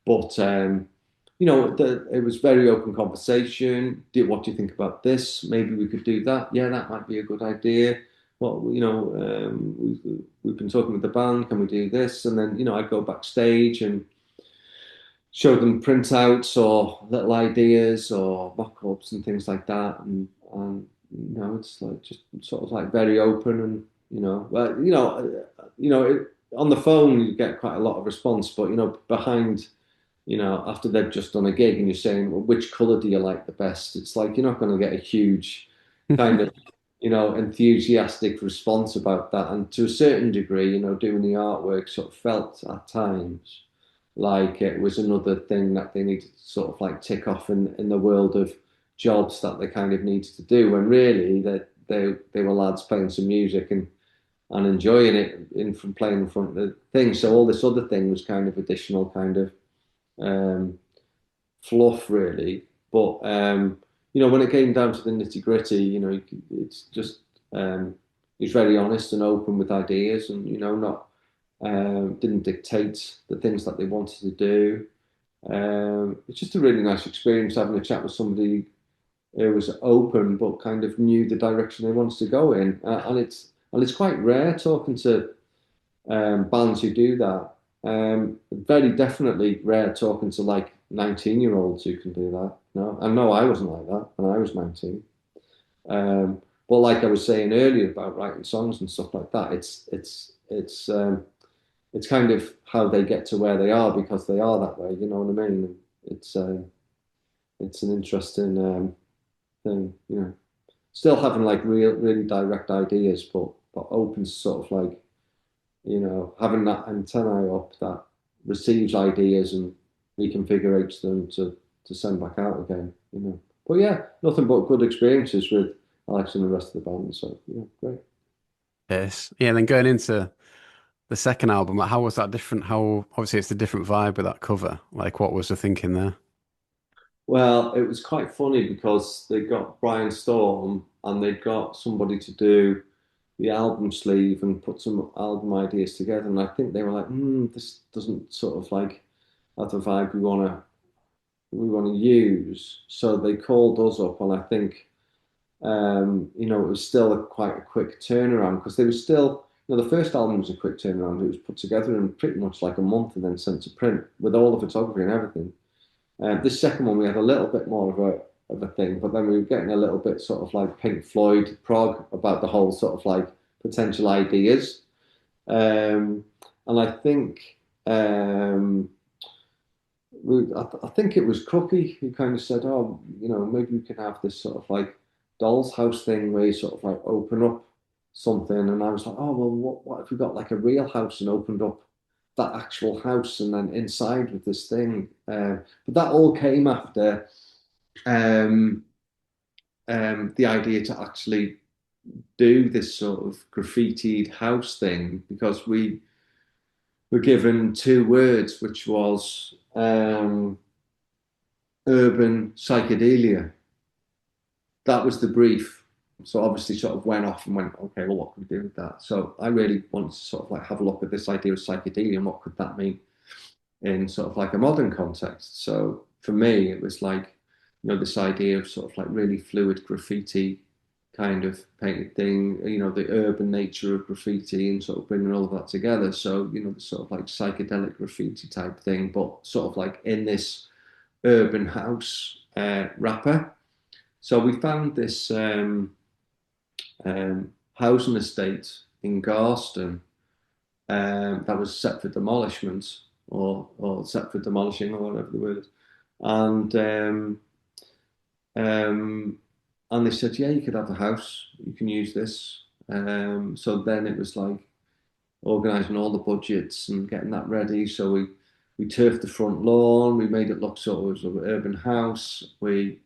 but it was very open conversation. What do you think about this? Maybe we could do that. Yeah, that might be a good idea. We've been talking with the band. Can we do this? And then I'd go backstage and show them printouts or little ideas or mock-ups and things like that. And it's like just sort of like very open and on the phone you get quite a lot of response, but behind after they've just done a gig and you're saying, well, which color do you like the best? It's like you're not going to get a huge kind of, enthusiastic response about that. And to a certain degree, doing the artwork sort of felt at times like it was another thing that they needed to sort of like tick off in the world of jobs that they kind of needed to do, when really they were lads playing some music and enjoying it from playing in front of the thing. So all this other thing was kind of additional kind of um, fluff, really. But when it came down to the nitty gritty, it's just he's very honest and open with ideas, and not didn't dictate the things that they wanted to do. It's just a really nice experience having a chat with somebody who was open but kind of knew the direction they wanted to go in, and it's quite rare talking to bands who do that. Very definitely rare talking to like 19-year-olds who can do that. No, I know I wasn't like that when I was 19. But like I was saying earlier about writing songs and stuff like that, it's kind of how they get to where they are because they are that way. You know what I mean? And it's an interesting thing. You know, still having like really direct ideas, but open to sort of like having that antennae up that receives ideas and reconfigurates them to send back out again. You know, but yeah, nothing but good experiences with Alex and the rest of the band. So yeah, great. Yes. Yeah, then going into the second album, like, how was that different? How obviously it's a different vibe with that cover. Like, what was the thinking there? Well, it was quite funny because they got Brian Storm and they got somebody to do the album sleeve and put some album ideas together. And I think they were like, this doesn't sort of like have the vibe we want to use. So they called us up, and I think it was still quite a quick turnaround because they were still, the first album was a quick turnaround. It was put together in pretty much like a month and then sent to print with all the photography and everything. This second one, we had a little bit more of a thing, but then we were getting a little bit sort of like Pink Floyd prog about the whole sort of like potential ideas. And I think I think it was Cookie who kind of said, "Oh, maybe we can have this sort of like doll's house thing where you sort of like open up something." And I was like, "Oh, well, what if we got like a real house and opened up that actual house and then inside with this thing?" But that all came after um, the idea to actually do this sort of graffitied house thing because we were given two words, which was urban psychedelia. That was the brief. So obviously sort of went off and went, okay, well, what can we do with that? So I really wanted to sort of like have a look at this idea of psychedelia and what could that mean in sort of like a modern context. So for me, it was like, this idea of sort of like really fluid graffiti kind of painted thing, the urban nature of graffiti and sort of bringing all of that together. So, the sort of like psychedelic graffiti type thing, but sort of like in this urban house wrapper. So we found this housing estate in Garston that was set for demolishment or set for demolishing or whatever the word is. And um, and they said, yeah, you could have the house, you can use this. So then it was like organising all the budgets and getting that ready. So we turfed the front lawn, we made it look sort of an urban house. We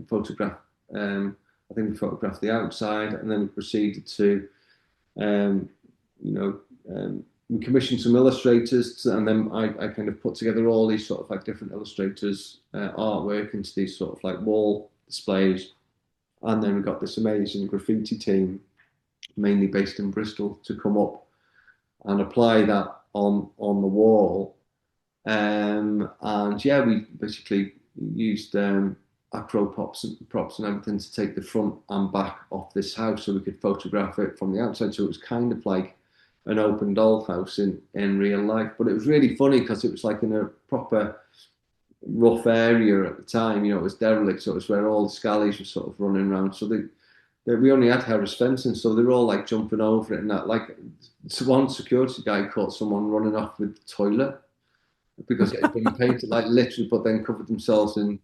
photographed, I think we photographed the outside, and then we proceeded to, um, you know, we commissioned some illustrators, and then I kind of put together all these sort of like different illustrators' artwork into these sort of like wall displays. And then we got this amazing graffiti team, mainly based in Bristol, to come up and apply that on the wall. And yeah, we basically used acro props and everything to take the front and back off this house so we could photograph it from the outside. So it was kind of like an open dollhouse in real life. But it was really funny because it was like in a proper rough area at the time. It was derelict, so it was where all the scallies were sort of running around. So we only had Harris fencing, so they were all like jumping over it and that. Like one security guy caught someone running off with the toilet because it had been painted like literally, but then covered themselves in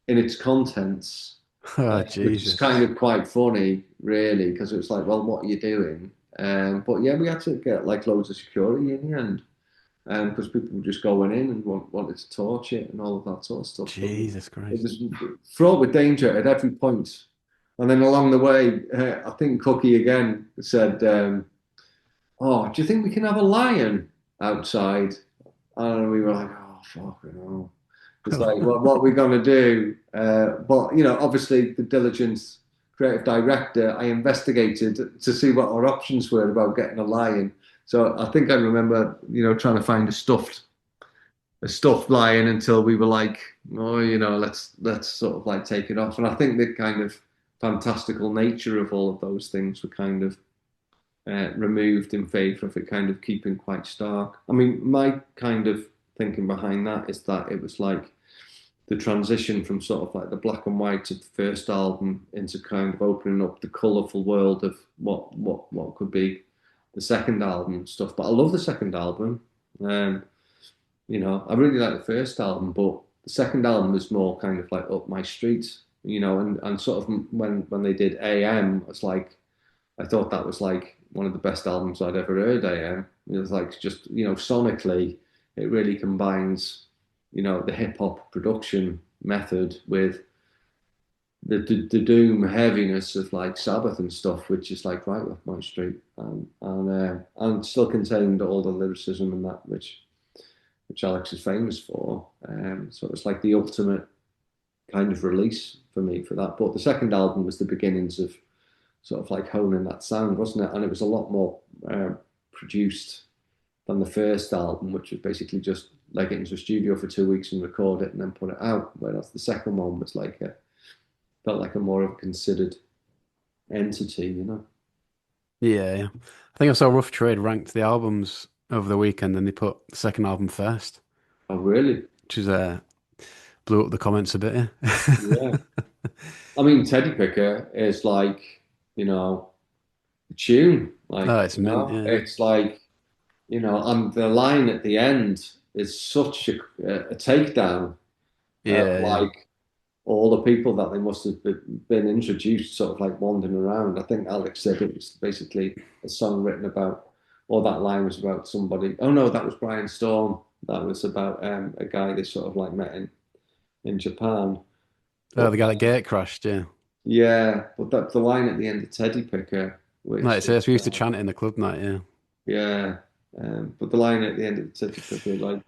its contents, Oh, which is Jesus. kind of quite funny, really, because it was like, well, what are you doing? But yeah, we had to get like loads of security in the end, because people were just going in and wanted to torch it and all of that sort of stuff. So Jesus it Christ. was fraught with danger at every point. And then along the way, I think Cookie again said, "Oh, do you think we can have a lion outside?" And we were like, "Oh, fuck, no." It's like, what are we going to do? But, obviously, the diligence creative director, I investigated to see what our options were about getting a lion. So I think I remember, trying to find a stuffed lion until we were like, oh, let's sort of like take it off. And I think the kind of fantastical nature of all of those things were kind of removed in favour of it kind of keeping quite stark. I mean, my kind of thinking behind that is that it was like the transition from sort of like the black and white of the first album into kind of opening up the colourful world of what could be the second album and stuff. But I love the second album. Um, I really like the first album, but the second album was more kind of like up my street, and sort of when they did AM, it's like I thought that was like one of the best albums I'd ever heard. AM. It was like just sonically, it really combines the hip hop production method with the doom heaviness of like Sabbath and stuff, which is like right up my street, and still contained all the lyricism and that which Alex is famous for. So it was like the ultimate kind of release for me for that. But the second album was the beginnings of sort of like honing that sound, wasn't it? And it was a lot more produced than the first album, which was basically just like get into a studio for 2 weeks and record it and then put it out. Whereas the second one was like felt like a more of a considered entity. Yeah, yeah. I think I saw Rough Trade ranked the albums over the weekend, and they put the second album first, Oh, really? which is blew up the comments a bit. Yeah. Yeah. I mean, Teddy Picker is like, you know, a tune. Oh, Like, it's mint. Yeah, it's like, and the line at the end is such a takedown of yeah, yeah, like all the people that they must have been introduced, sort of like wandering around. I think Alex said it was basically a song written about, or that line was about somebody. Oh no, that was Brian Storm. That was about a guy they sort of like met in Japan. Oh, But the guy that gate crashed. Yeah. yeah, but that's the line at the end of Teddy Picker, No, which it says we used to chant it in the club night. Yeah. yeah, but the line at the end of Teddy Picker, like,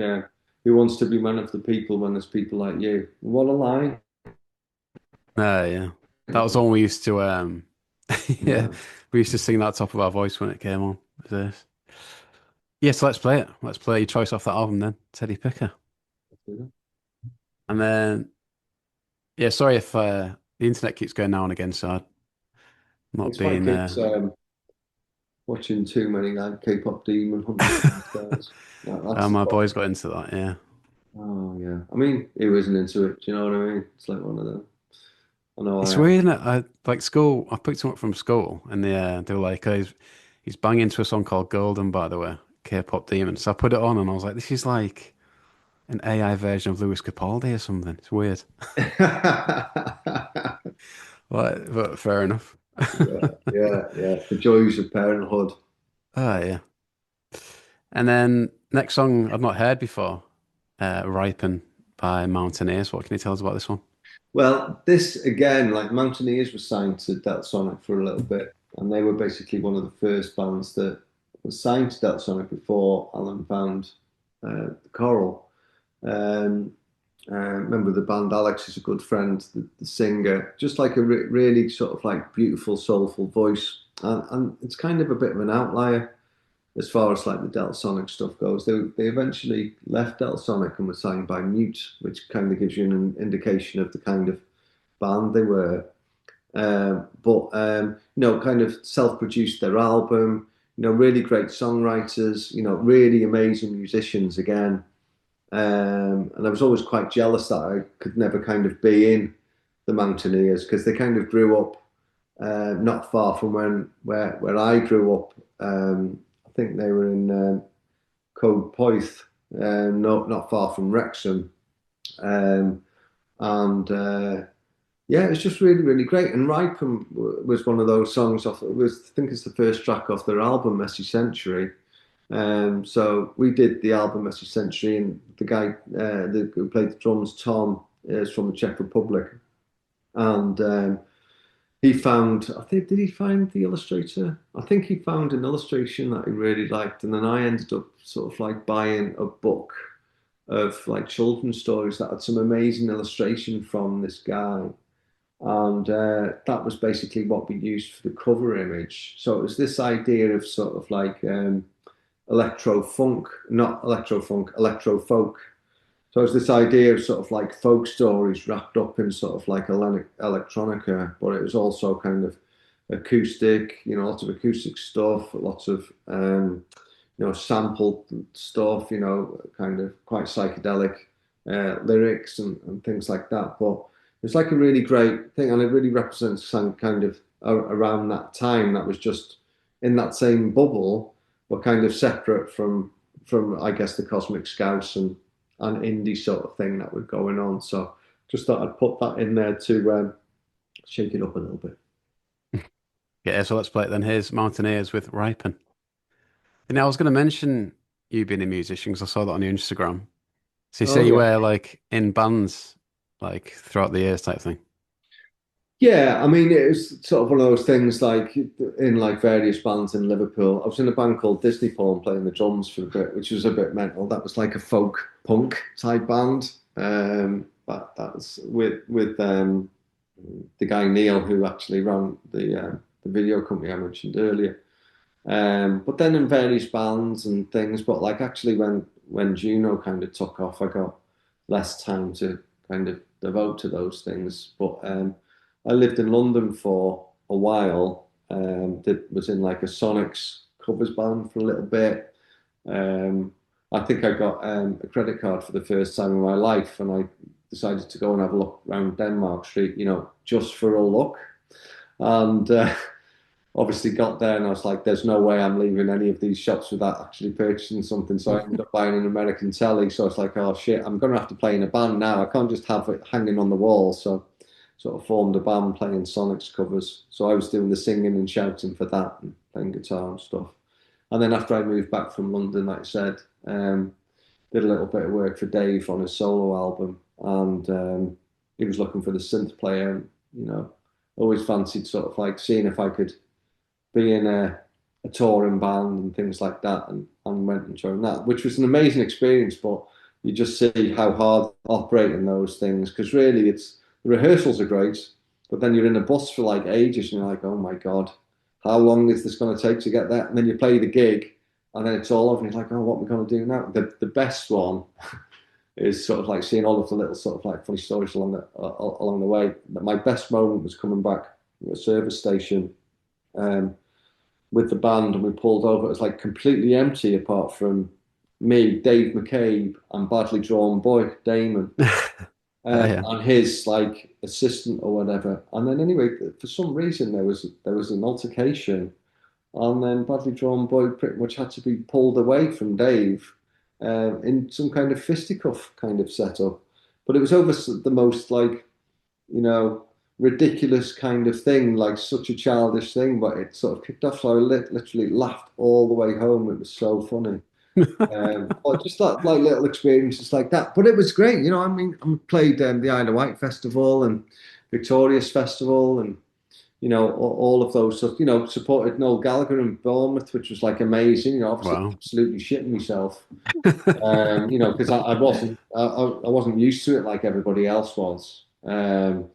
who wants to be man of the people when there's people like you? What a line! Oh, yeah. That was the one we used to. Yeah, Yeah. we used to sing that top of our voice when it came on. Was this? Yeah, so let's play it. Let's play your choice off that album then, Teddy Picker. And then, yeah, sorry if the internet keeps going now and again, so I'm not It's my being. kids watching too many like K-pop Demon Hunters downstairs. That's the My problem. boys got into that. Yeah, Oh yeah. I mean, who isn't into it? Do you know what I mean? It's like one of them. I know I it's am. weird, isn't it? I like school. I picked him up from school, and they were like, oh, he's banging to a song called Golden, by the way, K-pop Demon. So I put it on, and I was like, this is like an AI version of Lewis Capaldi or something. It's weird. Like, but fair enough. Yeah, yeah, yeah. The joys of parenthood. Oh yeah. And then next song I've not heard before, Ripen by Mountaineers. What can you tell us about this one? Well, this again, like Mountaineers was signed to Delta Sonic for a little bit, and they were basically one of the first bands that was signed to Delta Sonic before Alan found the Coral. Um, Member of the band, Alex is a good friend, the singer, just like a really sort of like beautiful, soulful voice, and it's kind of a bit of an outlier as far as like the Delta Sonic stuff goes. They eventually left Delta Sonic and were signed by Mute, which kind of gives you an indication of the kind of band they were. But kind of self-produced their album. Really great songwriters. Really amazing musicians again. And I was always quite jealous that I could never kind of be in the Mountaineers because they kind of grew up not far from where I grew up. I think they were in Code Poith, not far from Wrexham. Um, and Yeah, it's just really, really great. And Ripon was one of those songs off. I think it's the first track off their album, Messy Century. So we did the album Messy Century, and the guy who played the drums, Tom, is from the Czech Republic, and he found. I think did he find the illustrator? I think he found an illustration that he really liked, and then I ended up sort of like buying a book of like children's stories that had some amazing illustration from this guy. And that was basically what we used for the cover image. So it was this idea of sort of like electro funk, not electro funk, electro folk. So it's this idea of sort of like folk stories wrapped up in sort of like electronica, but it was also kind of acoustic, lots of acoustic stuff, lots of sampled stuff, kind of quite psychedelic lyrics and things like that. But it's like a really great thing, and it really represents some kind of around that time that was just in that same bubble, but kind of separate from I guess the Cosmic Scouts and indie sort of thing that were going on. So just thought I'd put that in there to shake it up a little bit. Yeah, so let's play it then. Here's Mountaineers with Ripen. And I was going to mention you being a musician because I saw that on your Instagram. So you say Oh you yeah. were like in bands like throughout the years type thing. Yeah, I mean, it was sort of one of those things like in like various bands in Liverpool. I was in a band called Disney Porn playing the drums for a bit, which was a bit mental. That was like a folk punk type band. But that was with the guy Neil who actually ran the video company I mentioned earlier. But then in various bands and things, but like actually when Juno kind of took off, I got less time to kind of devote to those things. But I lived in London for a while. Was in like a Sonics covers band for a little bit. Um, I think I got a credit card for the first time in my life, and I decided to go and have a look around Denmark Street, just for a look. And obviously got there and I was like, there's no way I'm leaving any of these shops without actually purchasing something. So I ended up buying an American telly. So it's like, oh shit, I'm going to have to play in a band now. I can't just have it hanging on the wall. So sort of formed a band playing Sonics covers. So I was doing the singing and shouting for that and playing guitar and stuff. And then after I moved back from London, like I said, did a little bit of work for Dave on his solo album. And he was looking for the synth player. And, always fancied sort of like seeing if I could be in a touring band and things like that, and went and joined that, which was an amazing experience. But you just see how hard operating those things, because really it's the rehearsals are great, but then you're in a bus for like ages and you're like, oh my God, how long is this going to take to get there? And then you play the gig and then it's all over and you're like, oh, what are we going to do now? The best one is sort of like seeing all of the little sort of like funny stories along the way. My best moment was coming back at a service station um, with the band, and we pulled over. It was like completely empty apart from me, Dave McCabe, and badly drawn boy Damon, Oh yeah. and his like assistant or whatever. And then anyway, for some reason there was an altercation, and then badly drawn boy pretty much had to be pulled away from Dave in some kind of fisticuff kind of setup. But it was over the most like you know, ridiculous kind of thing, like such a childish thing, but it sort of kicked off. So I literally laughed all the way home. It was so funny. Or just like little experiences like that. But it was great. I mean, I played the Isle of Wight Festival and Victorious Festival and, all of those. So, supported Noel Gallagher in Bournemouth, which was like amazing. Obviously Wow. absolutely shitting myself. Because I wasn't used to it like everybody else was. But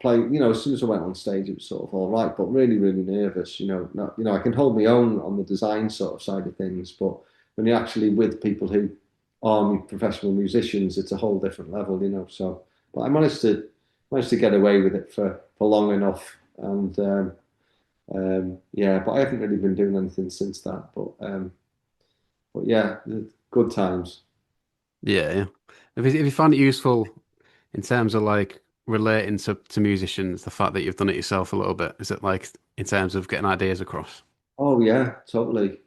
play. As soon as I went on stage, it was sort of all right, but really, really nervous. Not, I can hold my own on the design sort of side of things, but when you're actually with people who are professional musicians, it's a whole different level. So, but I managed to get away with it for long enough, and yeah, but I haven't really been doing anything since that. But yeah, good times. Yeah, yeah. If you find it useful in terms of like relating to musicians, the fact that you've done it yourself a little bit, is it like in terms of getting ideas across? Oh yeah, totally.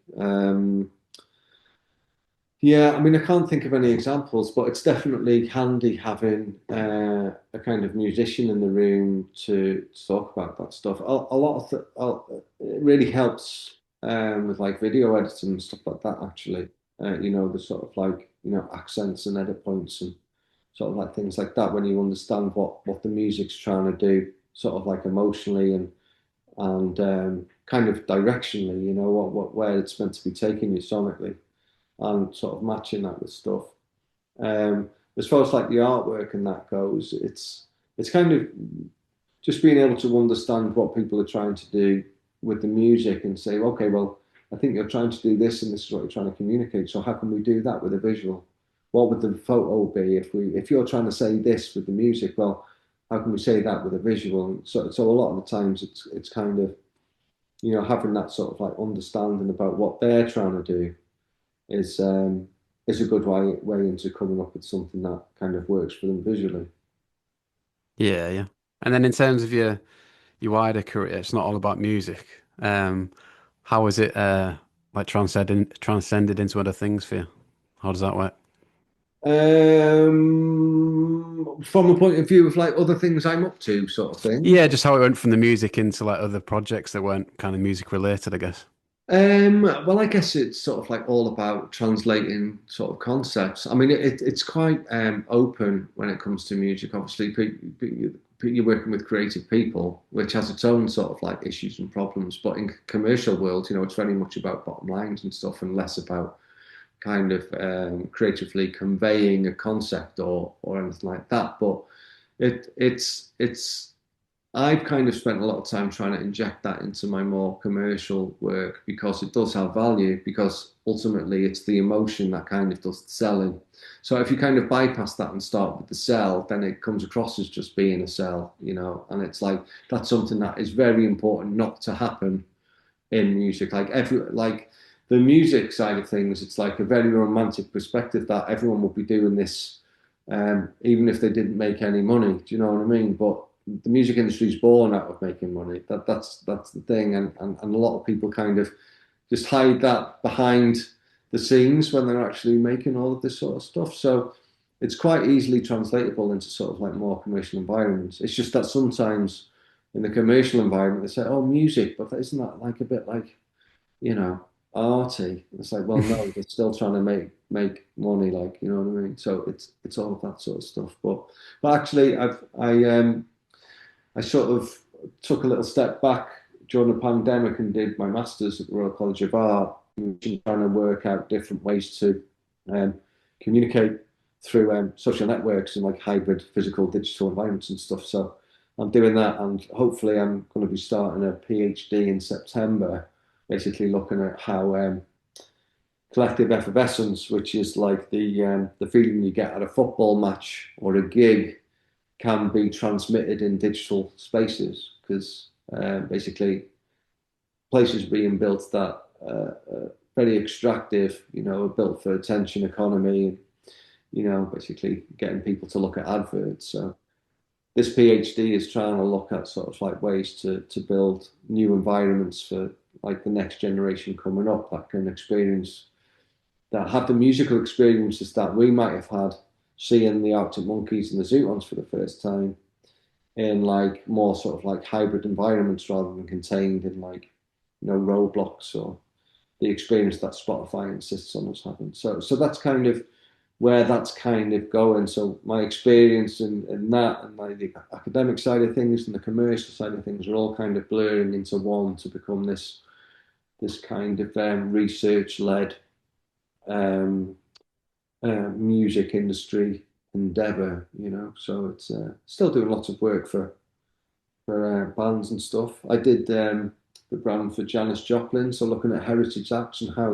Yeah, I mean, I can't think of any examples, but it's definitely handy having a kind of musician in the room to talk about that stuff. A lot of it really helps with like video editing and stuff like that. Actually, the sort of like accents and edit points and sort of like things like that. When you understand what the music's trying to do, sort of like emotionally and kind of directionally, where it's meant to be taking you sonically and sort of matching that with stuff. As far as like the artwork and that goes, it's kind of just being able to understand what people are trying to do with the music and say, okay, well, I think you're trying to do this and this is what you're trying to communicate. So how can we do that with a visual? What would the photo be if you're trying to say this with the music? Well, how can we say that with a visual? So a lot of the times it's kind of, having that sort of like understanding about what they're trying to do is um, is a good way into coming up with something that kind of works for them visually. Yeah, yeah. And then in terms of your wider career, it's not all about music. How is it like transcended into other things for you? How does that work? From a point of view of like other things I'm up to, sort of thing. Yeah, just how it went from the music into like other projects that weren't kind of music related, I guess. Well, I guess it's sort of like all about translating sort of concepts. I mean, it's quite open when it comes to music. Obviously, you're working with creative people, which has its own sort of like issues and problems. But in commercial world, it's very much about bottom lines and stuff, and less about kind of creatively conveying a concept or anything like that. But it's I've kind of spent a lot of time trying to inject that into my more commercial work because it does have value, because ultimately it's the emotion that kind of does the selling. So if you kind of bypass that and start with the sell, then it comes across as just being a sell, and it's like that's something that is very important not to happen in music. Like the music side of things, it's like a very romantic perspective that everyone would be doing this, even if they didn't make any money. Do you know what I mean? But the music industry is born out of making money. That's the thing, and a lot of people kind of just hide that behind the scenes when they're actually making all of this sort of stuff. So it's quite easily translatable into sort of like more commercial environments. It's just that sometimes in the commercial environment they say, "Oh, music," but isn't that like a bit like, you know, arty? It's like, well, no, they're still trying to make money, like, you know what I mean? So it's all of that sort of stuff. But actually, I sort of took a little step back during the pandemic and did my masters at the Royal College of Art, trying to work out different ways to um, communicate through social networks and like hybrid physical digital environments and stuff. So I'm doing that, and hopefully I'm going to be starting a PhD in September, basically looking at how collective effervescence, which is like the feeling you get at a football match or a gig, can be transmitted in digital spaces, because basically places being built that very extractive, are built for attention economy and, basically getting people to look at adverts. So this PhD is trying to look at sort of like ways to build new environments for like the next generation coming up that can experience, that have the musical experiences that we might have had seeing the Arctic Monkeys and the Zootons for the first time, in like more sort of like hybrid environments rather than contained in like, roadblocks or the experience that Spotify insists on us having. So that's kind of where that's kind of going. So my experience in that and like the academic side of things and the commercial side of things are all kind of blurring into one to become this kind of research led um, music industry endeavor. So it's still doing lots of work for bands and stuff. I did the brand for Janis Joplin, so looking at heritage acts and how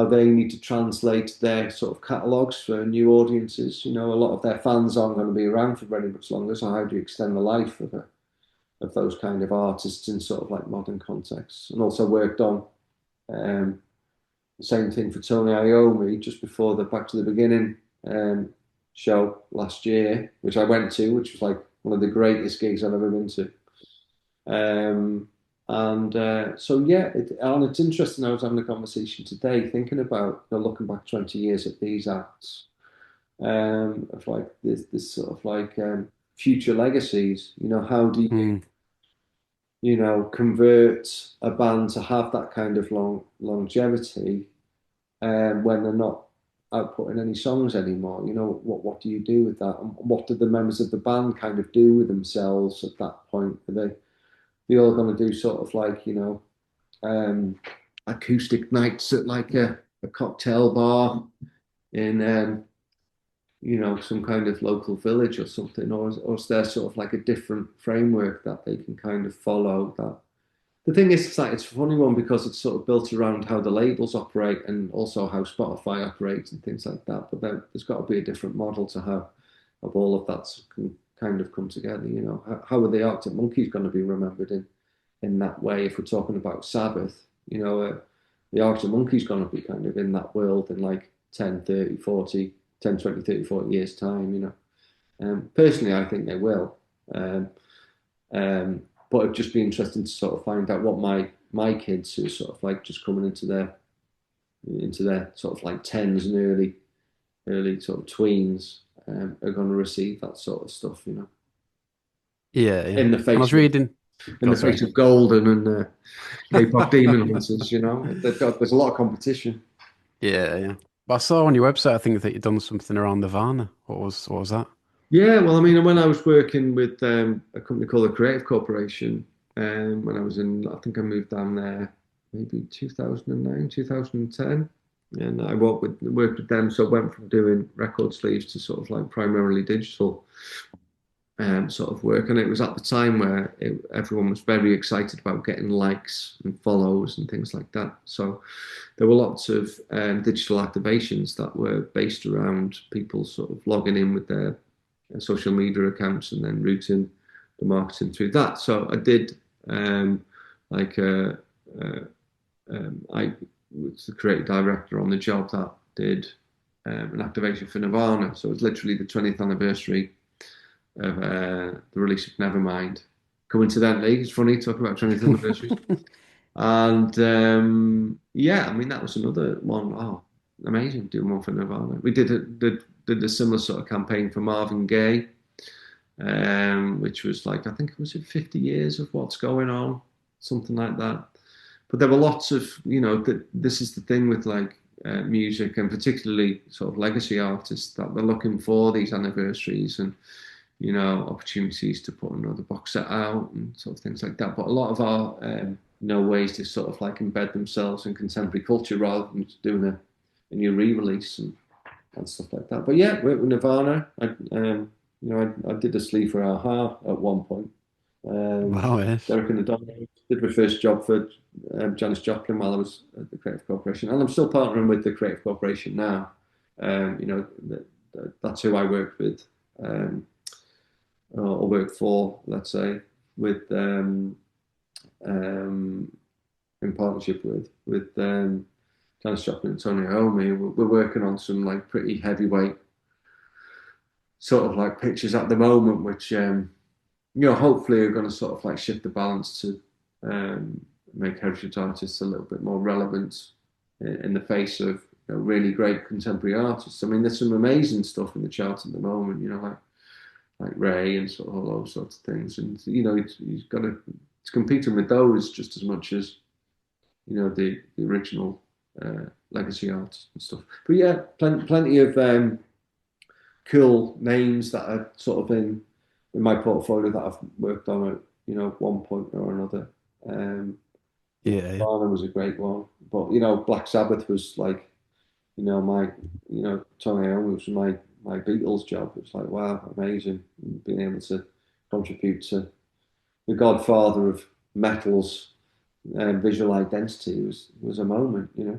they need to translate their sort of catalogues for new audiences. A lot of their fans aren't going to be around for very much longer, so how do you extend the life of those kind of artists in sort of like modern contexts? And also worked on um, the same thing for Tony Iommi just before the Back to the Beginning show last year, which I went to, which was like one of the greatest gigs I've ever been to. Um, and so yeah, and it's interesting. I was having a conversation today, thinking about, looking back 20 years at these acts, of like this sort of like future legacies. How do Mm. convert a band to have that kind of longevity when they're not outputting any songs anymore? What do you do with that? And what do the members of the band kind of do with themselves at that point? Are they all going to do sort of like, um, acoustic nights at like a cocktail bar in, some kind of local village or something? Or is there sort of like a different framework that they can kind of follow? That the thing is, it's a funny one because it's sort of built around how the labels operate and also how Spotify operates and things like that. But there's got to be a different model to how of all of that kind of come together. You know, how are the Arctic Monkeys going to be remembered in that way if we're talking about Sabbath? You know, the Arctic Monkeys going to be kind of in that world in like 10, 30, 40, 10, 20, 30, 40 years time, you know. Personally, I think they will. Um, but it'd just be interesting to sort of find out what my kids who are sort of like just coming into their sort of like tens and early sort of tweens are going to receive that sort of stuff, you know, Yeah, yeah. in the And I was face of reading. Go on, sorry. Golden and K-pop Demon Hunters, you know, there's a lot of competition. Yeah, yeah. But I saw on your website, I think that you'd done something around Nirvana. What was that? Yeah, well, I mean, when I was working with a company called the Creative Corporation, when I was I think I moved down there maybe 2009, 2010, and I worked with them. So I went from doing record sleeves to sort of like primarily digital sort of work. And it was at the time where everyone was very excited about getting likes and follows and things like that. So there were lots of digital activations that were based around people sort of logging in with their social media accounts and then routing the marketing through that. So I did like I was the creative director on the job that did an activation for Nirvana. So it was literally the 20th anniversary of the release of Nevermind. Coincidentally, it's funny talking about 20th anniversaries. And yeah, I mean that was another one. Oh, amazing! Doing one for Nirvana. We did a similar sort of campaign for Marvin Gaye, which was like I think it was 50 years of what's going on, something like that. But there were lots of this is the thing with like music and particularly sort of legacy artists that they're looking for these anniversaries and opportunities to put another box set out and sort of things like that. But a lot of our ways to sort of like embed themselves in contemporary culture rather than just doing a new re-release and stuff like that. But yeah, with Nirvana, I did a sleeve for Aha at one point. Wow, yes. Derek and the Dog did my first job for Janis Joplin while I was at the Creative Corporation, and I'm still partnering with the Creative Corporation now. That's who I worked with. Or work for, let's say, with in partnership with Janis Joplin and Tony Iommi. We're working on some like pretty heavyweight sort of like pictures at the moment, which hopefully are going to sort of like shift the balance to make heritage artists a little bit more relevant in the face of really great contemporary artists. I mean, there's some amazing stuff in the charts at the moment. Like Ray and sort of all those sorts of things. And he's got it's competing with those just as much as the original legacy artists and stuff. But yeah, plenty of cool names that are sort of in my portfolio that I've worked on at one point or another. Yeah, yeah. Nirvana was a great one, but Black Sabbath was like my Tony Iommi was my Beatles job. It was like, wow, amazing. Being able to contribute to the godfather of metal's visual identity was a moment. Yeah,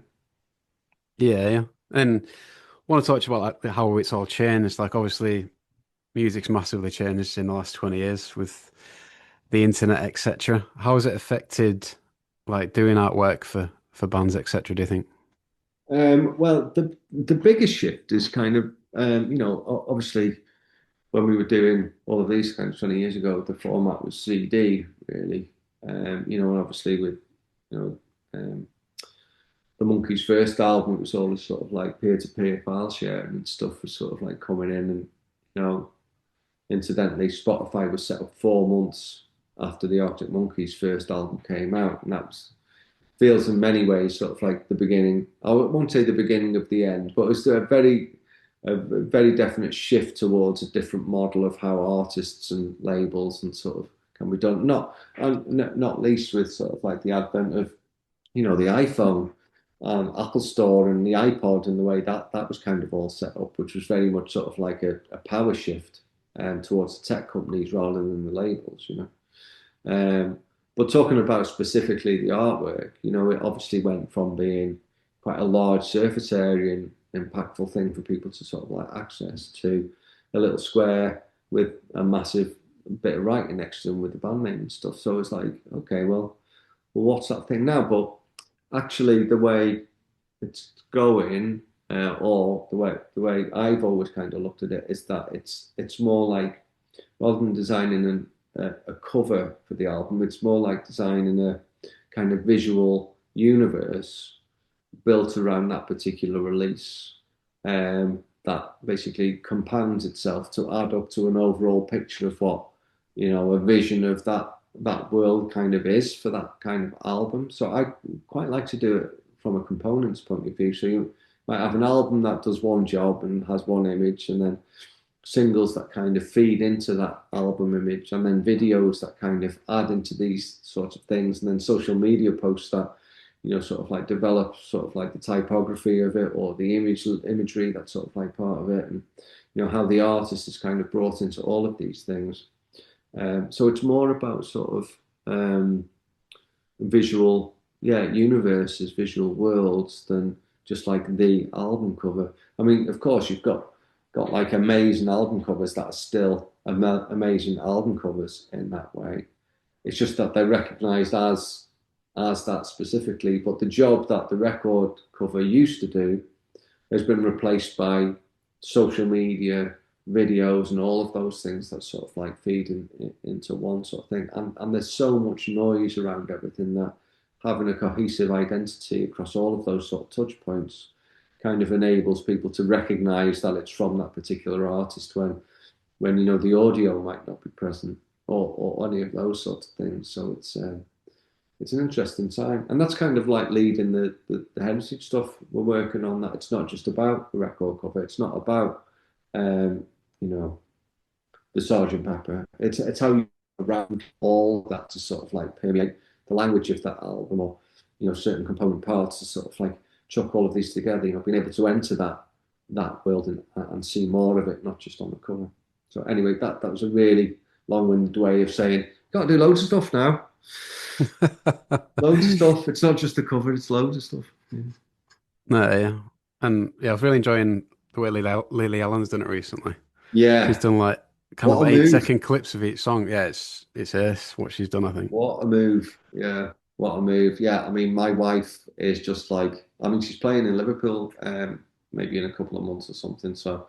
yeah. And I want to talk to you about like how it's all changed. Like obviously music's massively changed in the last 20 years with the internet, etc. How has it affected like doing artwork for bands, etc., do you think? Well, the biggest shift is kind of obviously when we were doing all of these kind of 20 years ago, the format was CD really. And obviously with you know um, the Monkeys' first album, it was always sort of like peer-to-peer file sharing and stuff was sort of like coming in. And incidentally, Spotify was set up 4 months after the Arctic Monkeys' first album came out, and that feels in many ways sort of like the beginning. I won't say the beginning of the end, but it was a very definite shift towards a different model of how artists and labels and sort of can be done. Not least with sort of like the advent of the iPhone, Apple Store, and the iPod, and the way that was kind of all set up, which was very much sort of like a power shift towards the tech companies rather than the labels. Um, but talking about specifically the artwork, it obviously went from being quite a large surface area and impactful thing for people to sort of like access to a little square with a massive bit of writing next to them with the band name and stuff. So it's like, okay, well, what's that thing now? But actually, the way it's going, or the way I've always kind of looked at it is that it's more like rather than designing a cover for the album, it's more like designing a kind of visual universe built around that particular release. That basically compounds itself to add up to an overall picture of what a vision of that world kind of is for that kind of album. So I quite like to do it from a components point of view. So you might have an album that does one job and has one image, and then singles that kind of feed into that album image, and then videos that kind of add into these sorts of things, and then social media posts that sort of like develop sort of like the typography of it or the imagery that's sort of like part of it, and how the artist is kind of brought into all of these things. So it's more about sort of visual, universes, visual worlds than just like the album cover. I mean, of course, you've got like amazing album covers that are still amazing album covers in that way. It's just that they're recognised as that specifically, but the job that the record cover used to do has been replaced by social media, videos, and all of those things that sort of like feed into one sort of thing. And there's so much noise around everything that having a cohesive identity across all of those sort of touch points kind of enables people to recognize that it's from that particular artist when the audio might not be present or any of those sorts of things. So it's an interesting time, and that's kind of like leading the heritage stuff we're working on. That it's not just about the record cover. It's not about you know the Sergeant Pepper. It's how you around all that to sort of like permeate the language of that album, or certain component parts to sort of like chuck all of these together. Being able to enter that world and see more of it, not just on the cover. So anyway, that was a really long-winded way of saying got to do loads of stuff now. Loads of stuff. It's not just the cover; it's loads of stuff. Yeah. No, yeah. And yeah, I was really enjoying the way Lily Allen's done it recently. She's Yeah. done like kind What of a eight move! second clips of each song. Yeah, it's ace what she's done, I think. What a move! Yeah. What a move! Yeah. I mean, my wife is just like. I mean, she's playing in Liverpool, maybe in a couple of months or something. So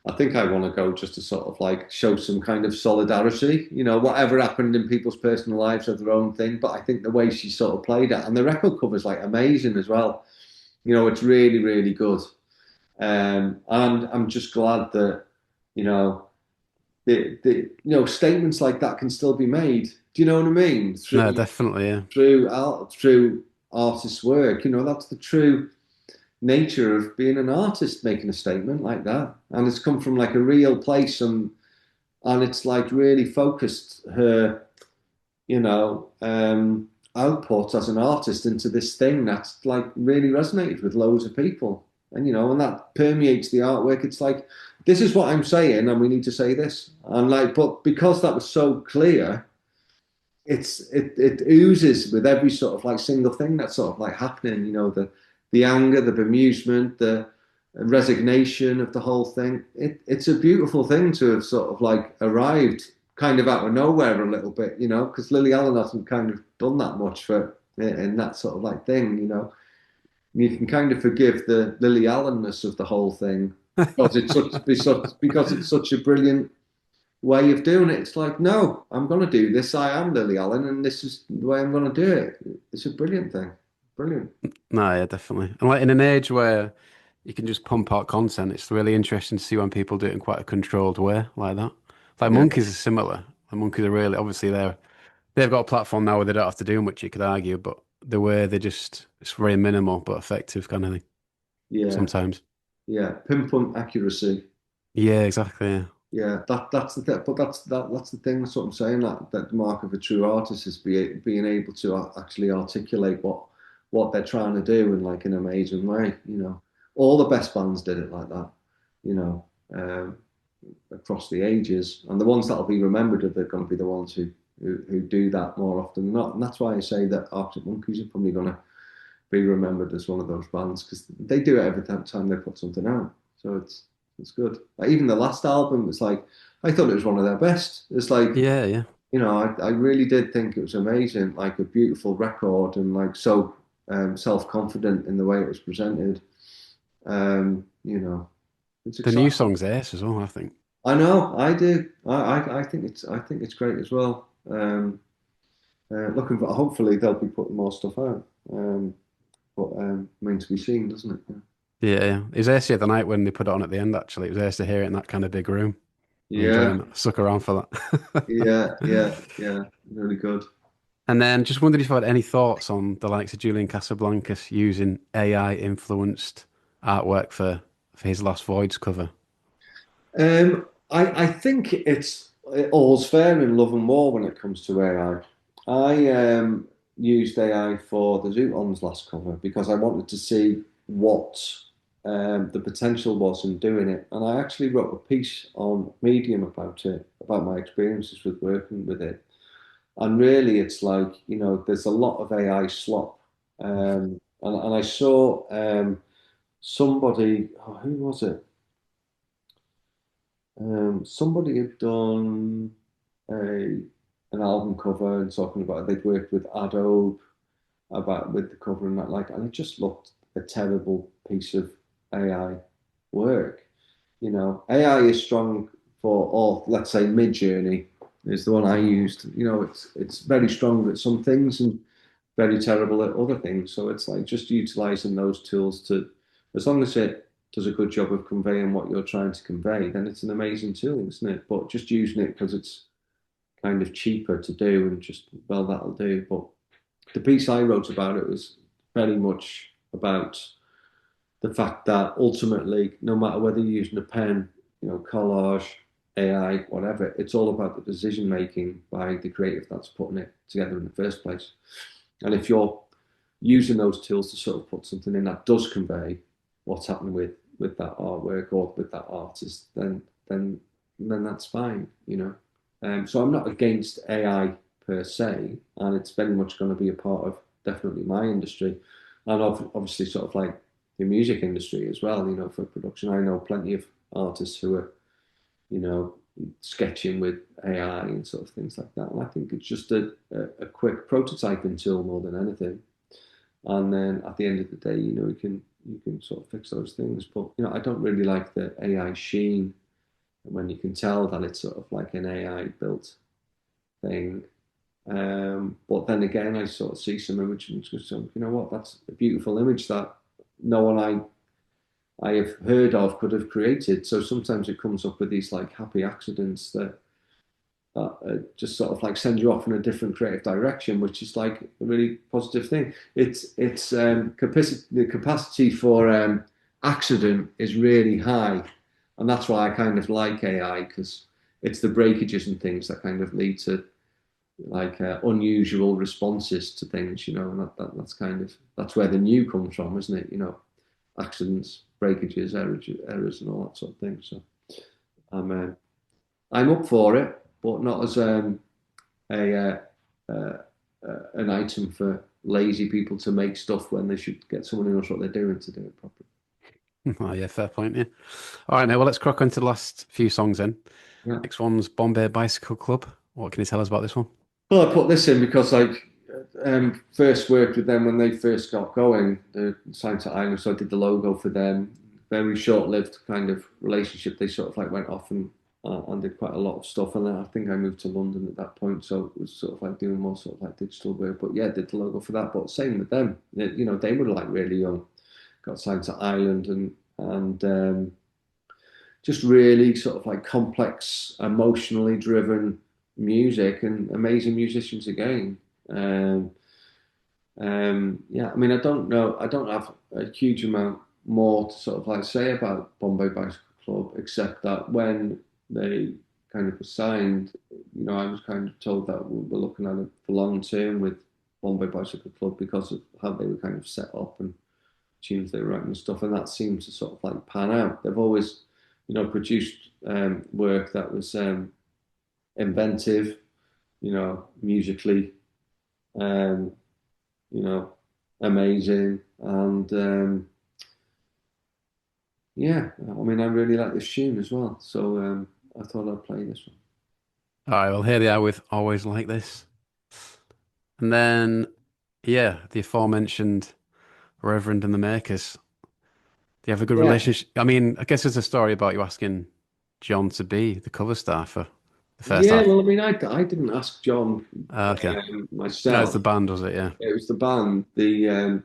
I think I want to go just to sort of like show some kind of solidarity. Whatever happened in people's personal lives are their own thing. But I think the way she sort of played it, and the record cover's like amazing as well. It's really, really good. And I'm just glad that, you know, statements like that can still be made. Do you know what I mean? No, definitely, yeah. Through artists' work. That's the true nature of being an artist, making a statement like that. And it's come from like a real place, and it's like really focused her, output as an artist into this thing that's like really resonated with loads of people. And that permeates the artwork. It's like, this is what I'm saying, and we need to say this. And like, but because that was so clear, it oozes with every sort of like single thing that's sort of like happening. The anger, the bemusement, the resignation of the whole thing. It's a beautiful thing to have sort of like arrived kind of out of nowhere a little bit, because Lily Allen hasn't kind of done that much for in that sort of like thing. You can kind of forgive the Lily Allenness of the whole thing because it's such a brilliant way of doing it. It's like, no, I'm going to do this. I am Lily Allen, and this is the way I'm going to do it. It's a brilliant thing. Brilliant. No, yeah, definitely. And like in an age where you can just pump out content, it's really interesting to see when people do it in quite a controlled way like that. Like Yeah, monkeys are similar. The monkeys are really obviously they've got a platform now where they don't have to do much, you could argue, but the way they just it's very minimal but effective kind of thing yeah, sometimes. yeah. Pinpoint accuracy. Yeah, exactly. Yeah. Yeah, that's the thing. But that's the thing. That's what I'm saying. That the mark of a true artist is being able to actually articulate what they're trying to do in like an amazing way. All the best bands did it like that. You know, um, across the ages, and the ones that'll be remembered are going to be the ones who do that more often than not. And that's why I say that Arctic Monkeys are probably going to be remembered as one of those bands because they do it every time they put something out. So it's good. Like even the last album was like I thought it was one of their best. It's like, Yeah, yeah. I really did think it was amazing, like a beautiful record and like so self-confident in the way it was presented. You know, it's The new exciting. song's ace as well, I think. I know, I do. I think it's great as well. Looking for hopefully they'll be putting more stuff out. But remains to be seen, doesn't it? Yeah, yeah. It was ace the other night when they put it on at the end, actually. It was ace to hear it in that kind of big room. I'm Yeah, enjoying it. Stuck around for that. yeah. Really good. And then just wondered if you had any thoughts on the likes of Julian Casablancas using AI influenced artwork for his Last Voids cover. I think it's all's fair in love and war when it comes to AI. I used AI for the Zootons last cover because I wanted to see what the potential was in doing it. And I actually wrote a piece on Medium about it, about my experiences with working with it. And really, it's like, there's a lot of AI slop. And I saw somebody, oh, who was it? Somebody had done a an album cover and talking about they'd worked with Adobe about with the cover and that and it just looked a terrible piece of AI work. AI is strong for, or let's say Mid Journey is the one I used. It's very strong at some things and very terrible at other things. So it's like just utilizing those tools to, as long as it does a good job of conveying what you're trying to convey, then it's an amazing tool, isn't it? But just using it because it's kind of cheaper to do and just, well, that'll do. But the piece I wrote about it was very much about the fact that ultimately, no matter whether you're using a pen, collage, AI, whatever, it's all about the decision making by the creative that's putting it together in the first place. And if you're using those tools to sort of put something in that does convey what's happening with that artwork or with that artist, then that's fine. So I'm not against AI per se, and it's very much going to be a part of definitely my industry, and obviously sort of like the music industry as well. For production, I know plenty of artists who are you know, sketching with AI and sort of things like that. And I think it's just a quick prototyping tool more than anything. And then at the end of the day, you can sort of fix those things. But I don't really like the AI sheen when you can tell that it's sort of like an AI built thing. But then again, I sort of see some images and just go, you know what, that's a beautiful image that no one I have heard of could have created. So sometimes it comes up with these like happy accidents that just sort of like send you off in a different creative direction, which is like a really positive thing. It's capacity the capacity for accident is really high, and that's why I kind of like AI because it's the breakages and things that kind of lead to like unusual responses to things, and that's where the new comes from, isn't it? Accidents, breakages, errors, and all that sort of thing. So I'm uh, I'm up for it, but not as a an item for lazy people to make stuff when they should get someone who knows what they're doing to do it properly. Oh, yeah, fair point. Yeah. All right, now, well, let's crack on to the last few songs then. Yeah. Next one's Bombay Bicycle Club. What can you tell us about this one? Well, I put this in because first worked with them when they first got going. The signed to Island, so I did the logo for them. Very short-lived kind of relationship. They sort of like went off and did quite a lot of stuff. And then I think I moved to London at that point, so it was sort of like doing more sort of like digital work. But yeah, did the logo for that. But same with them. They were like really young. Got signed to Island and just really sort of like complex, emotionally driven music and amazing musicians again. Yeah, I mean, I don't know, I don't have a huge amount more to sort of like say about Bombay Bicycle Club, except that when they kind of were signed, I was kind of told that we were looking at it for long term with Bombay Bicycle Club because of how they were kind of set up and tunes they were writing and stuff, and that seemed to sort of like pan out. They've always, produced work that was inventive, musically, um, you know, amazing, and yeah, I mean, I really like this tune as well. So I thought I'd play this one. All right, well, here they are with Always Like This. And then, yeah, the aforementioned Reverend and the Makers. Do you have a good Yeah, relationship? I mean, I guess there's a story about you asking John to be the cover star for the first yeah. half. Well, I mean, I didn't ask John Okay. No, it's myself. the band, was it? Yeah. It was the band. The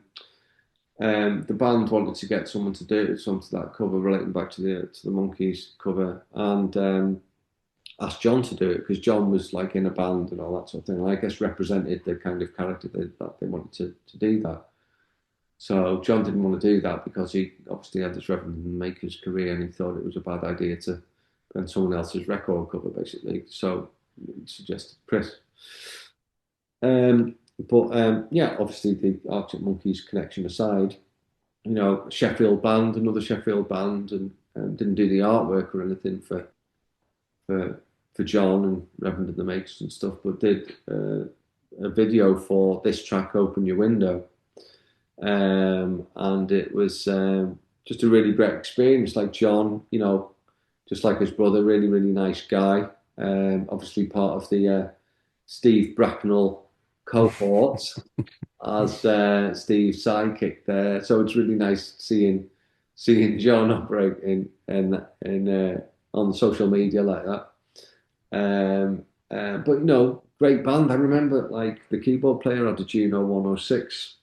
band wanted to get someone to do some to that cover relating back to the Monkeys cover, and asked John to do it because John was like in a band and all that sort of thing. And I guess represented the kind of character that they wanted to do that. So John didn't want to do that because he obviously had this Reverend Maker's career and he thought it was a bad idea to put on someone else's record cover, basically. So he suggested Chris. But yeah, obviously the Arctic Monkeys connection aside, Sheffield band, another Sheffield band, and didn't do the artwork or anything for for John and Reverend and the Makers and stuff, but did a video for this track, "Open Your Window," and it was just a really great experience. Like John, just like his brother, really really nice guy. Obviously part of the Steve Bracknell cohort as Steve's sidekick there. So it's really nice seeing John operate in on social media like that. But great band. I remember like the keyboard player had a Juno 106,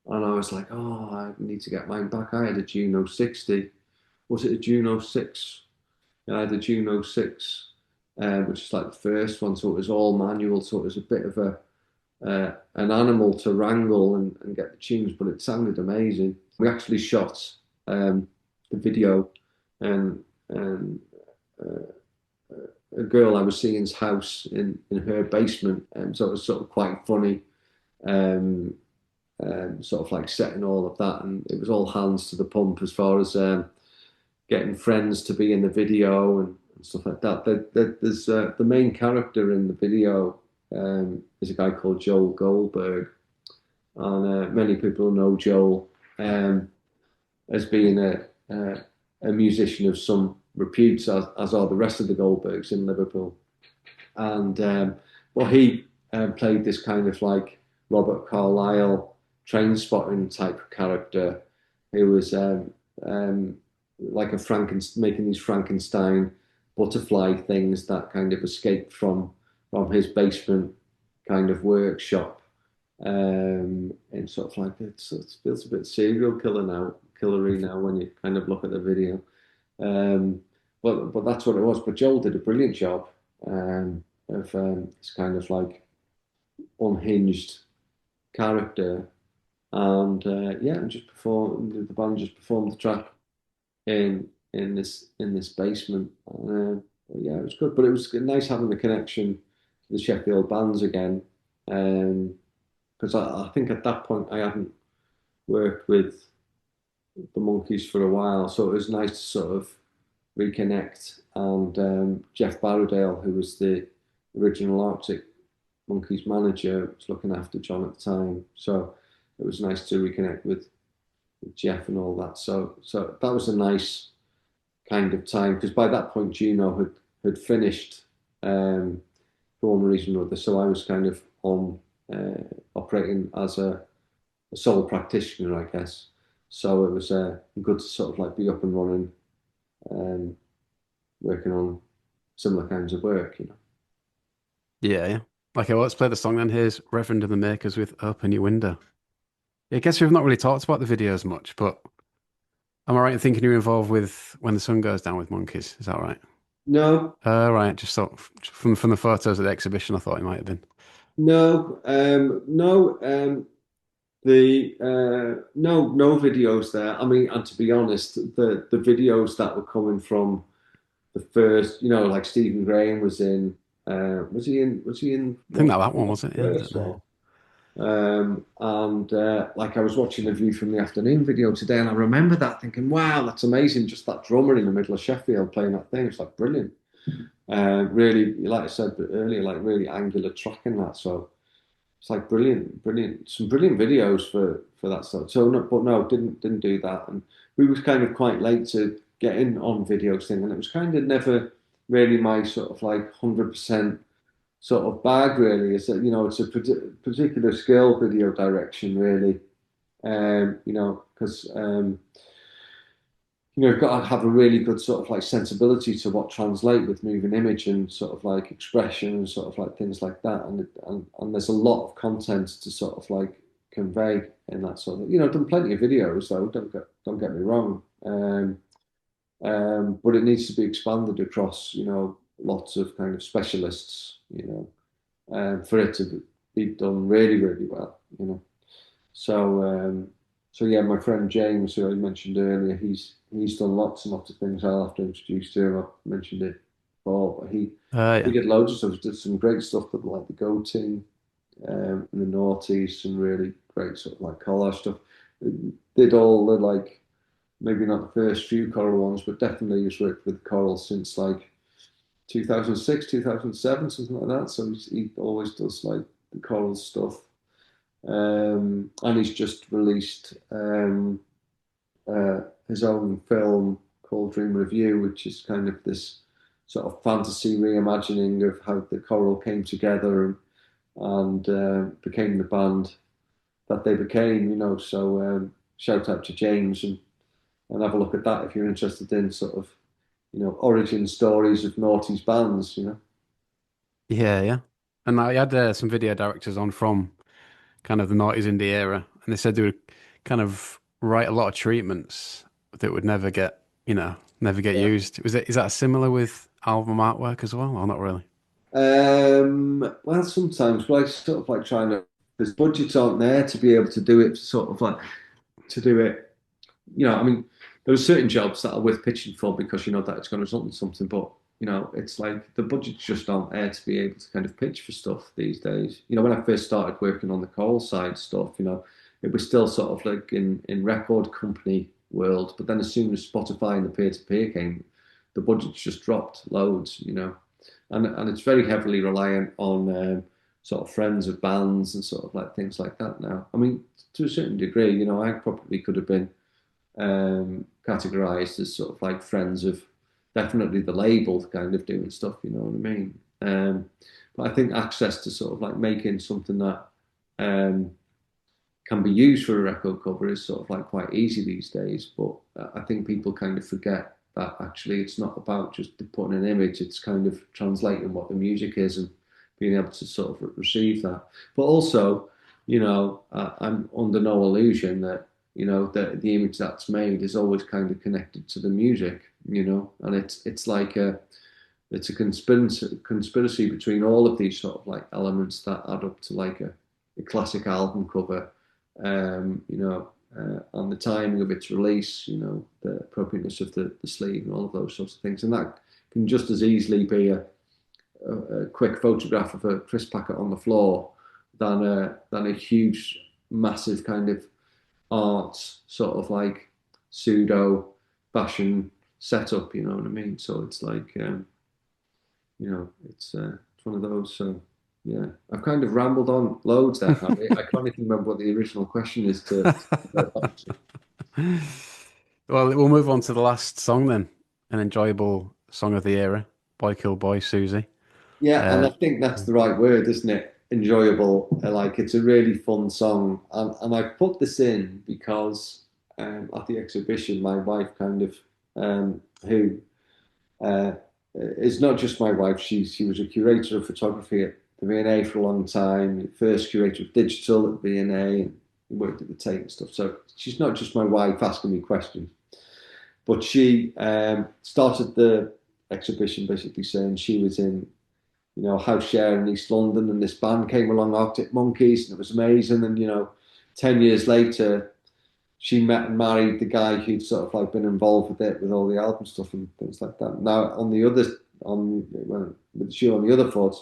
and I was like, oh, I need to get mine back. I had a Juno 60. Was it a Juno 6? Yeah, I had a Juno 6, which is like the first one, so it was all manual, so it was a bit of an animal to wrangle and get the tunes, but it sounded amazing. We actually shot the video and uh, a girl I was seeing's house in her basement, so it was sort of quite funny, um, sort of like setting all of that, and it was all hands to the pump as far as getting friends to be in the video and stuff like that. There's the main character in the video is a guy called Joel Goldberg, and many people know Joel as being a musician of some repute, as are the rest of the Goldbergs in Liverpool. And well, he played this kind of like Robert Carlyle train spotting type character who was like making these Frankenstein butterfly things that kind of escaped from his basement kind of workshop. And sort of like it feels a bit serial killery now when you kind of look at the video. But that's what it was. But Joel did a brilliant job of this kind of like unhinged character, and yeah, and just perform the band just performed the track in this basement. Yeah, it was good, but it was nice having the connection to the Sheffield bands again, because I think at that point I hadn't worked with the Monkeys for a while, so it was nice to sort of reconnect. And Jeff Barrowdale, who was the original Arctic Monkeys manager, was looking after John at the time, so it was nice to reconnect with Jeff and all that. So that was a nice kind of time because by that point Juno had finished for one reason or other. So I was kind of on operating as a sole practitioner, I guess. So it was good to sort of like be up and running, um, working on similar kinds of work. Yeah, yeah. Okay, well, let's play the song then. Here's Reverend and the Makers with Open Your Window. Yeah, I guess we've not really talked about the videos much, but am I right in thinking you're involved with When the Sun Goes Down with Monkeys? Is that right? No, Right. Just thought from the photos at the exhibition, I thought it might have been. no, no. No videos there. I mean, and to be honest, the videos that were coming from the first, like Stephen Graham was in. Was he in I think what that one was it. Yeah, I don't first know. one? And like I was watching a View from the Afternoon video today, and I remember that thinking, "Wow, that's amazing!" Just that drummer in the middle of Sheffield playing that thing. It's like brilliant. Really, like I said earlier, like really angular tracking that. So it's like brilliant, brilliant, some brilliant videos for that stuff. So, no, but no, didn't do that, and we was kind of quite late to get in on videos thing, and it was kind of never really my sort of like 100% sort of bag. Really, is that it's a particular skill, video direction, really. Because you've got to have a really good sort of like sensibility to what translate with moving image and sort of like expression and sort of like things like that. And there's a lot of content to sort of like convey in that sort of, done plenty of videos though, don't get me wrong. But it needs to be expanded across, lots of kind of specialists, for it to be done really, really well. So, so yeah, my friend James, who I mentioned earlier, he's done lots and lots of things. I'll have to introduce to him. I mentioned it before, but he Yeah. did loads of stuff. He did some great stuff with like the Go Team, in the noughties, some really great sort of like collage stuff. Did all the like maybe not the first few choral ones, but definitely he's worked with choral since like 2006, 2007, something like that. So he always does like the choral stuff. And he's just released his own film called Dream Review, which is kind of this sort of fantasy reimagining of how the choral came together and became the band that they became. So shout out to James and have a look at that if you're interested in sort of origin stories of noughties bands. Yeah, yeah. And I had some video directors on from kind of the noughties indie era, and they said they would kind of write a lot of treatments that would never get Yeah. used. Is that similar with album artwork as well, or not really? Well, sometimes, but I sort of like trying to, because budgets aren't there to be able to do it, sort of like to do it. I mean, there are certain jobs that are worth pitching for because you know that it's going to result in something, but it's like the budgets just aren't there to be able to kind of pitch for stuff these days. When I first started working on the choral side stuff, it was still sort of like in record company world, but then as soon as Spotify and the peer-to-peer came, the budgets just dropped loads. And it's very heavily reliant on sort of friends of bands and sort of like things like that now. I mean, to a certain degree, I probably could have been categorized as sort of like friends of definitely the label kind of doing stuff, you know what I mean? But I think access to sort of like making something that um, can be used for a record cover is sort of like quite easy these days. But I think people kind of forget that actually it's not about just putting an image, it's kind of translating what the music is and being able to sort of receive that. But also, I'm under no illusion that that the image that's made is always kind of connected to the music, and it's like it's a conspiracy between all of these sort of like elements that add up to like a classic album cover, and the timing of its release, the appropriateness of the sleeve and all of those sorts of things, and that can just as easily be a quick photograph of a crisp packet on the floor than a huge, massive kind of art sort of like pseudo fashion setup. You know what I mean? So it's like it's one of those. So yeah, I've kind of rambled on loads there, Harry. I can't even remember what the original question is to. Well, we'll move on to the last song then. An enjoyable song of the era, Boy Kill Boy, Susie. Yeah, and I Uh, think that's the right word, isn't it? Enjoyable. Like it's a really fun song, and I put this in because at the exhibition, my wife kind of who uh, is not just my wife. She was a curator of photography at the V&A for a long time. First curator of digital at V&A, and worked at the Tate and stuff. So she's not just my wife asking me questions, but she started the exhibition basically saying she was in house share in East London, and this band came along, Arctic Monkeys, and it was amazing. And 10 years later, she met and married the guy who'd sort of like been involved with it, with all the album stuff and things like that. Now, with the shoe on the other foot,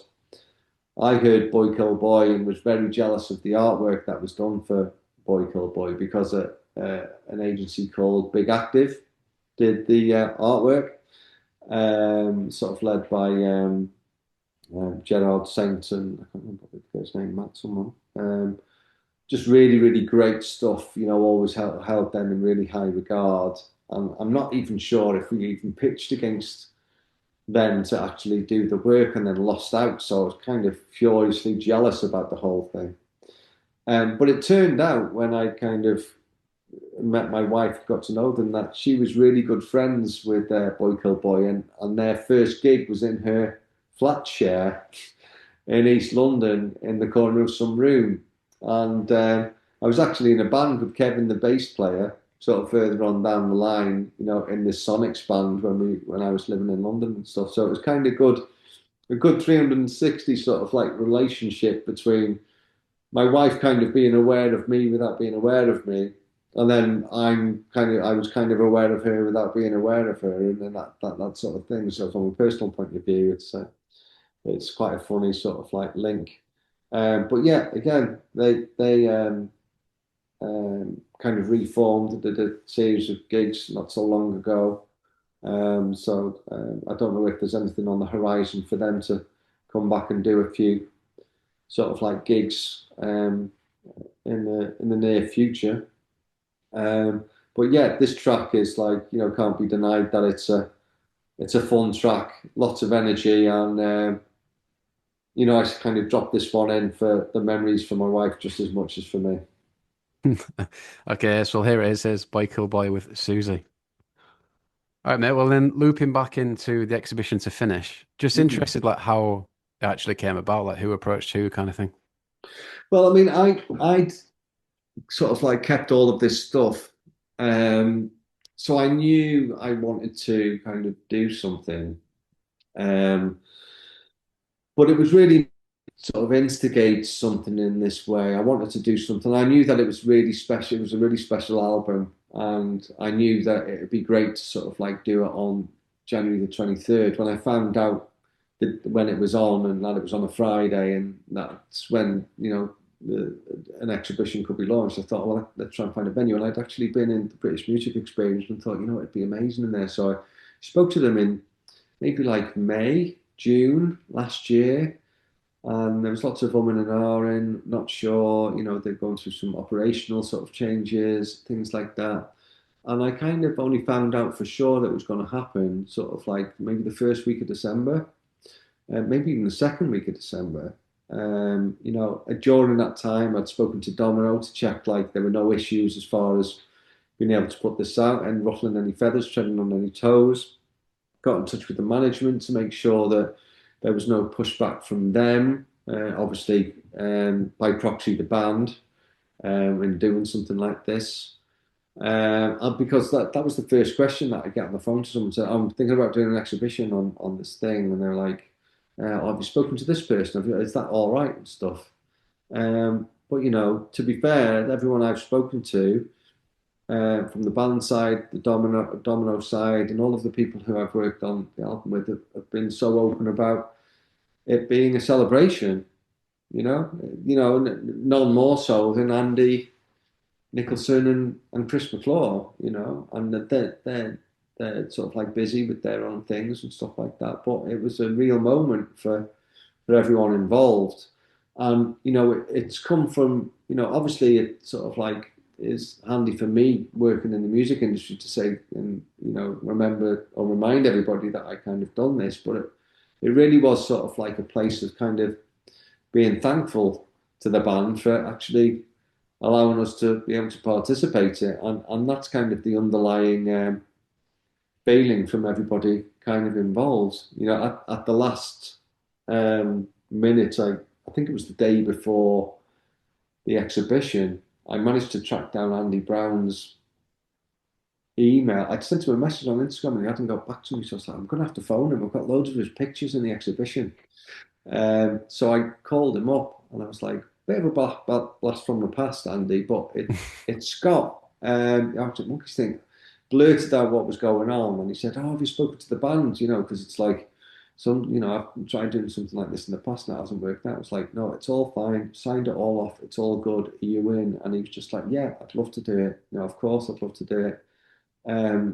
I heard Boy Kill Boy and was very jealous of the artwork that was done for Boy Kill Boy because an agency called Big Active did the artwork, sort of led by Gerard Saint and I can't remember the first name, Matt someone. Just really, really great stuff. Always held them in really high regard. And I'm not even sure if we even pitched against then to actually do the work and then lost out. So I was kind of furiously jealous about the whole thing. But it turned out when I kind of met my wife, got to know them, that she was really good friends with Boy Kill Boy, and their first gig was in her flat share in East London in the corner of some room. And I was actually in a band with Kevin, the bass player, sort of further on down the line, in this Sonics band when I was living in London and stuff. So it was kind of good, a good 360 sort of like relationship between my wife kind of being aware of me without being aware of me. And then I was kind of aware of her without being aware of her, and then that sort of thing. So from a personal point of view, it's quite a funny sort of like link. But yeah, again, they kind of reformed, did a series of gigs not so long ago. So I don't know if there's anything on the horizon for them to come back and do a few sort of like gigs in the near future. But yeah, this track is like, can't be denied that it's a fun track, lots of energy, and I kind of dropped this one in for the memories for my wife just as much as for me. Okay, so here it is. Here's Boy Kill Boy with Susie. All right, mate. Well, then looping back into the exhibition to finish, just Mhm. interested like how it actually came about, like who approached who kind of thing. Well, I mean, I'd sort of like kept all of this stuff, um, so I knew I wanted to kind of do something, um, but it was really sort of instigate something in this way. I wanted to do something. I knew that it was really special. It was a really special album, and I knew that it'd be great to sort of like do it on January the 23rd. When I found out that when it was on and that it was on a Friday, and that's when an exhibition could be launched, I thought, well, let's try and find a venue. And I'd actually been in the British Music Experience and thought, it'd be amazing in there. So I spoke to them in maybe like May, June last year, and there was lots of umming and ahhing, not sure, they're going through some operational sort of changes, things like that. And I kind of only found out for sure that it was going to happen sort of like maybe the first week of December, maybe even the second week of December. During that time, I'd spoken to Domino to check like there were no issues as far as being able to put this out and ruffling any feathers, treading on any toes. Got in touch with the management to make sure that there was no pushback from them. Obviously, by proxy, the band in doing something like this. And because that was the first question that I get on the phone to someone. Said, I'm thinking about doing an exhibition on this thing. And they're like, have you spoken to this person? Is that all right and stuff? But, to be fair, everyone I've spoken to, from the band side, the domino side, and all of the people who I've worked on the album with have been so open about it being a celebration. None more so than Andy Nicholson and Chris McClure. And they're sort of like busy with their own things and stuff like that. But it was a real moment for everyone involved. And, it's come from, obviously it sort of like is handy for me working in the music industry to say and, remember or remind everybody that I kind of done this. But it really was sort of like a place of kind of being thankful to the band for actually allowing us to be able to participate in it. And that's kind of the underlying feeling from everybody kind of involved. At the last minute, I think it was the day before the exhibition, I managed to track down Andy Brown's email. I'd sent him a message on Instagram and he hadn't got back to me. So I was like, I'm going to have to phone him. I've got loads of his pictures in the exhibition. So I called him up and I was like, bit of a blast from the past, Andy, but it's Scott. I was monkey's thing. Blurted out what was going on, and he said, "Oh, have you spoken to the band? Because it's like I've tried doing something like this in the past and it hasn't worked out." It's like, no, it's all fine. Signed it all off. It's all good. Are you in? And he was just like, "Yeah, I'd love to do it. Of course, I'd love to do it." I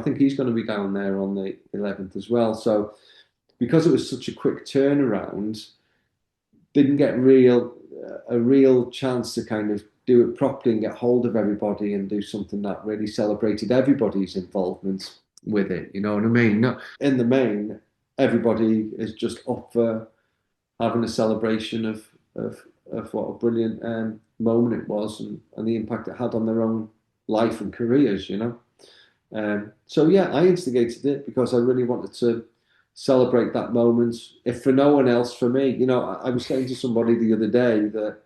think he's going to be down there on the 11th as well. So because it was such a quick turnaround, didn't get a real chance to kind of do it properly and get hold of everybody and do something that really celebrated everybody's involvement. with it. You know what I mean? No, in the main, everybody is just up for having a celebration of what a brilliant moment it was, and the impact it had on their own life and careers. You know. So yeah, I instigated it because I really wanted to celebrate that moment. If for no one else, for me, you know, I was saying to somebody the other day that,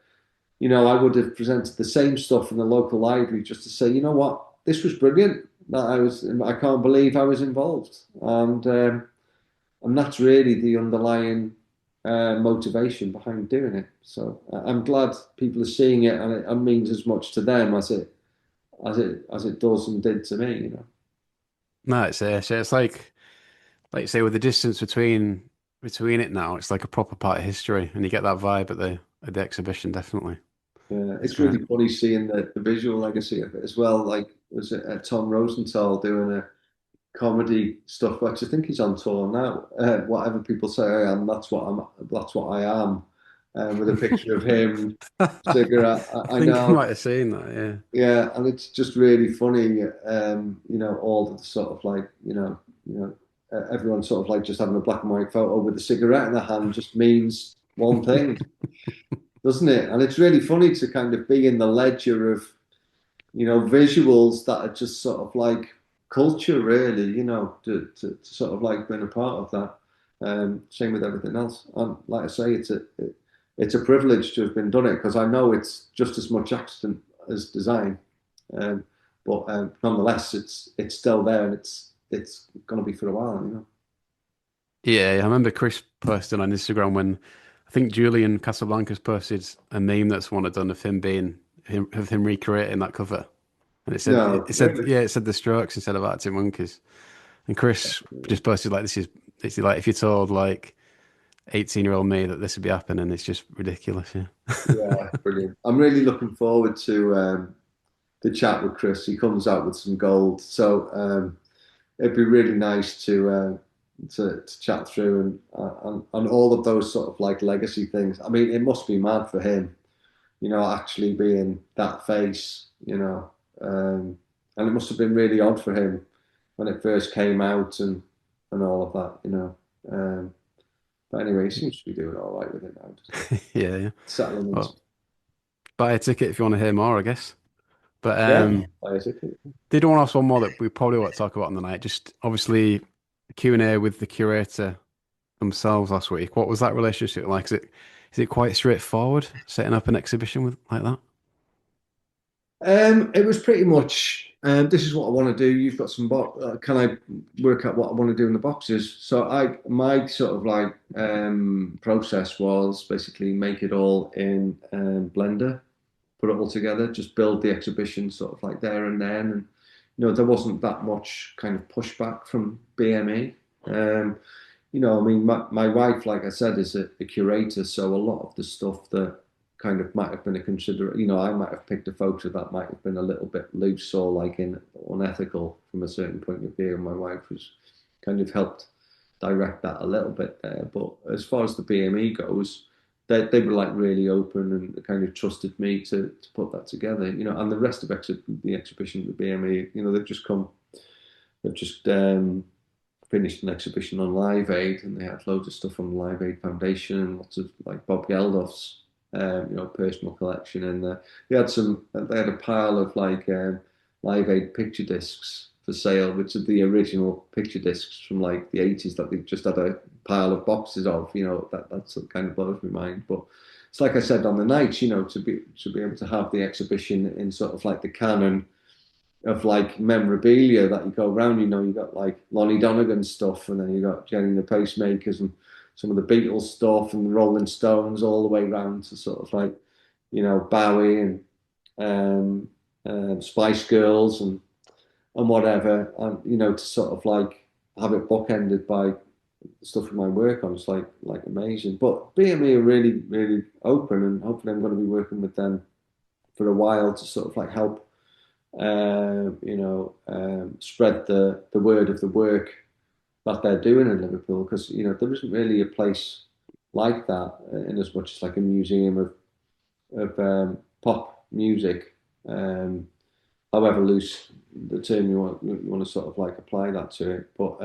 you know, I would have presented the same stuff in the local library just to say, you know what, this was brilliant. That I can't believe I was involved, and that's really the underlying motivation behind doing it. So I'm glad people are seeing it, and it means as much to them as it does and did to me. You know. No, it's like you say, with the distance between it now, it's like a proper part of history, and you get that vibe at the exhibition, definitely. Yeah, It's it's great. really funny seeing the visual legacy of it as well. Like, was it Tom Rosenthal doing a comedy stuff, which I think he's on tour now. Whatever people say I am, that's what I'm. That's what I am. With a picture of him, cigarette. I I think I know. might have seen that, yeah. Yeah, and it's just really funny. You know, all the sort of like, everyone sort of like just having a black and white photo with a cigarette in their hand just means one thing, doesn't it? And it's really funny to kind of be in the ledger of, you know, visuals that are just sort of like culture, really, you know, to sort of like being a part of that. Same with everything else. And like I say, it's a privilege to have been done it because I know it's just as much accident as design. Um, but nonetheless, it's still there and it's going to be for a while, you know. Yeah, I remember Chris posting on Instagram when I think Julian Casablancas posted a meme that someone had done of him being of him recreating that cover. And No, it said really. yeah, it said the Strokes instead of Arctic Monkeys. And Chris just posted like this is like if you told like 18-year-old me that this would be happening, it's just ridiculous, yeah. Yeah, brilliant. I'm really looking forward to the chat with Chris. He comes out with some gold, so it'd be really nice to chat through and all of those sort of like legacy things. I mean, it must be mad for him, you know, actually being that face, you know, and it must have been really odd for him when it first came out and all of that, you know. But anyway, he seems to be doing all right with it now, doesn't he? Yeah, yeah. Settling into Well, buy a ticket if you want to hear more, I guess. But yeah, basically. did want to ask one more that we probably won't talk about on the night. Just obviously Q&A with the curator themselves last week. What was that relationship like? Is it quite straightforward setting up an exhibition with like that? It was pretty much, this is what I want to do. You've got some can I work out what I want to do in the boxes? So my sort of like process was basically make it all in Blender, put it all together, just build the exhibition sort of like there and then. And you know, there wasn't that much kind of pushback from BME. You know, I mean, my wife, like I said, is a curator, so a lot of the stuff that kind of might have been a consider, you know, I might have picked a photo that might have been a little bit loose or like unethical from a certain point of view, and my wife was kind of helped direct that a little bit there. But as far as the BME goes, they were like really open and kind of trusted me to put that together, you know, and the rest of the exhibition, the BME, you know, they've just finished an exhibition on Live Aid, and they had loads of stuff on the Live Aid Foundation and lots of like Bob Geldof's, you know, personal collection. And they had a pile of like Live Aid picture discs for sale, which are the original picture discs from like the 80s that they've just had a pile of boxes of. You know, that's what kind of blows my mind. But it's like I said on the night, you know, to be able to have the exhibition in sort of like the canon of like memorabilia that you go around. You know, you got like Lonnie Donegan stuff, and then you got Jenny and the Pacemakers and some of the Beatles stuff and the Rolling Stones, all the way around to sort of like, you know, Bowie and Spice Girls and whatever, and you know, to sort of like have it bookended by stuff in my work on. It's like amazing. But BME are really really open, and hopefully I'm going to be working with them for a while to sort of like help spread the word of the work that they're doing in Liverpool, because you know there isn't really a place like that in as much as like a museum of pop music. Um, however loose the term you want to sort of like apply that to it. But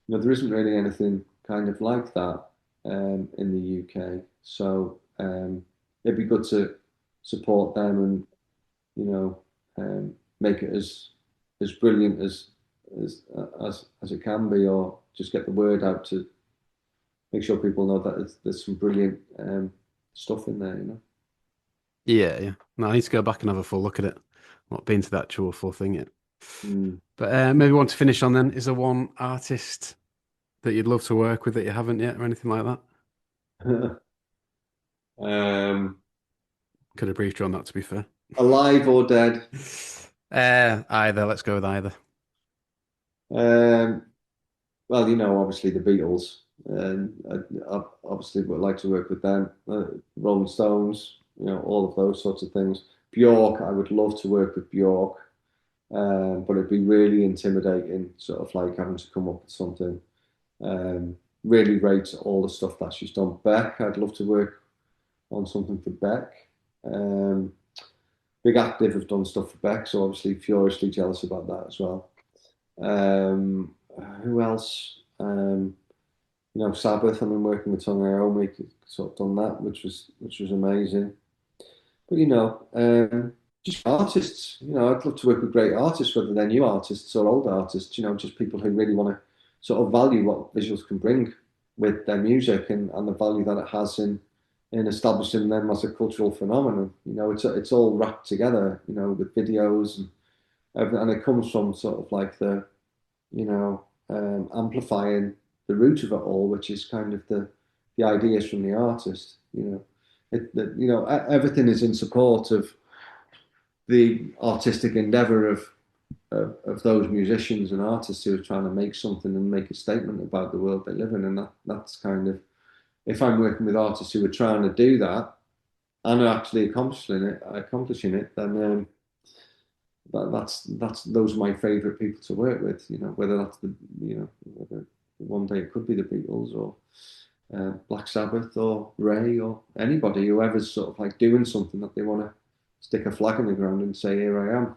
there isn't really anything kind of like that in the UK. So it'd be good to support them and make it as brilliant as it can be, or just get the word out to make sure people know that there's some brilliant stuff in there. Yeah, yeah. No, I need to go back and have a full look at it. Not been to the actual full thing yet. Mm. But maybe want to finish on then. Is there one artist that you'd love to work with that you haven't yet, or anything like that? um, Could have briefed you on that, to be fair. Alive or dead? Either. Let's go with either. Um, well, obviously the Beatles, and I obviously would like to work with them. Rolling Stones, all of those sorts of things. Bjork, I would love to work with Bjork, but it'd be really intimidating, sort of like having to come up with something. Really rate all the stuff that she's done. Beck, I'd love to work on something for Beck. Um, Big Active have done stuff for Beck, so obviously furiously jealous about that as well. Who else? Sabbath. I've been working with Tony Iommi, sort of done that, which was amazing. But just artists. I'd love to work with great artists, whether they're new artists or old artists. Just people who really want to sort of value what visuals can bring with their music and the value that it has in establishing them as a cultural phenomenon. It's all wrapped together. With videos and everything, and it comes from sort of like amplifying the root of it all, which is kind of the ideas from the artist. Everything is in support of the artistic endeavor of those musicians and artists who are trying to make something and make a statement about the world they live in. And that's kind of, if I'm working with artists who are trying to do that and are actually accomplishing it, then that's those are my favorite people to work with. Whether that's whether one day it could be the Beatles or Black Sabbath or Ray or anybody, whoever's sort of like doing something that they want to stick a flag in the ground and say, "Here I am."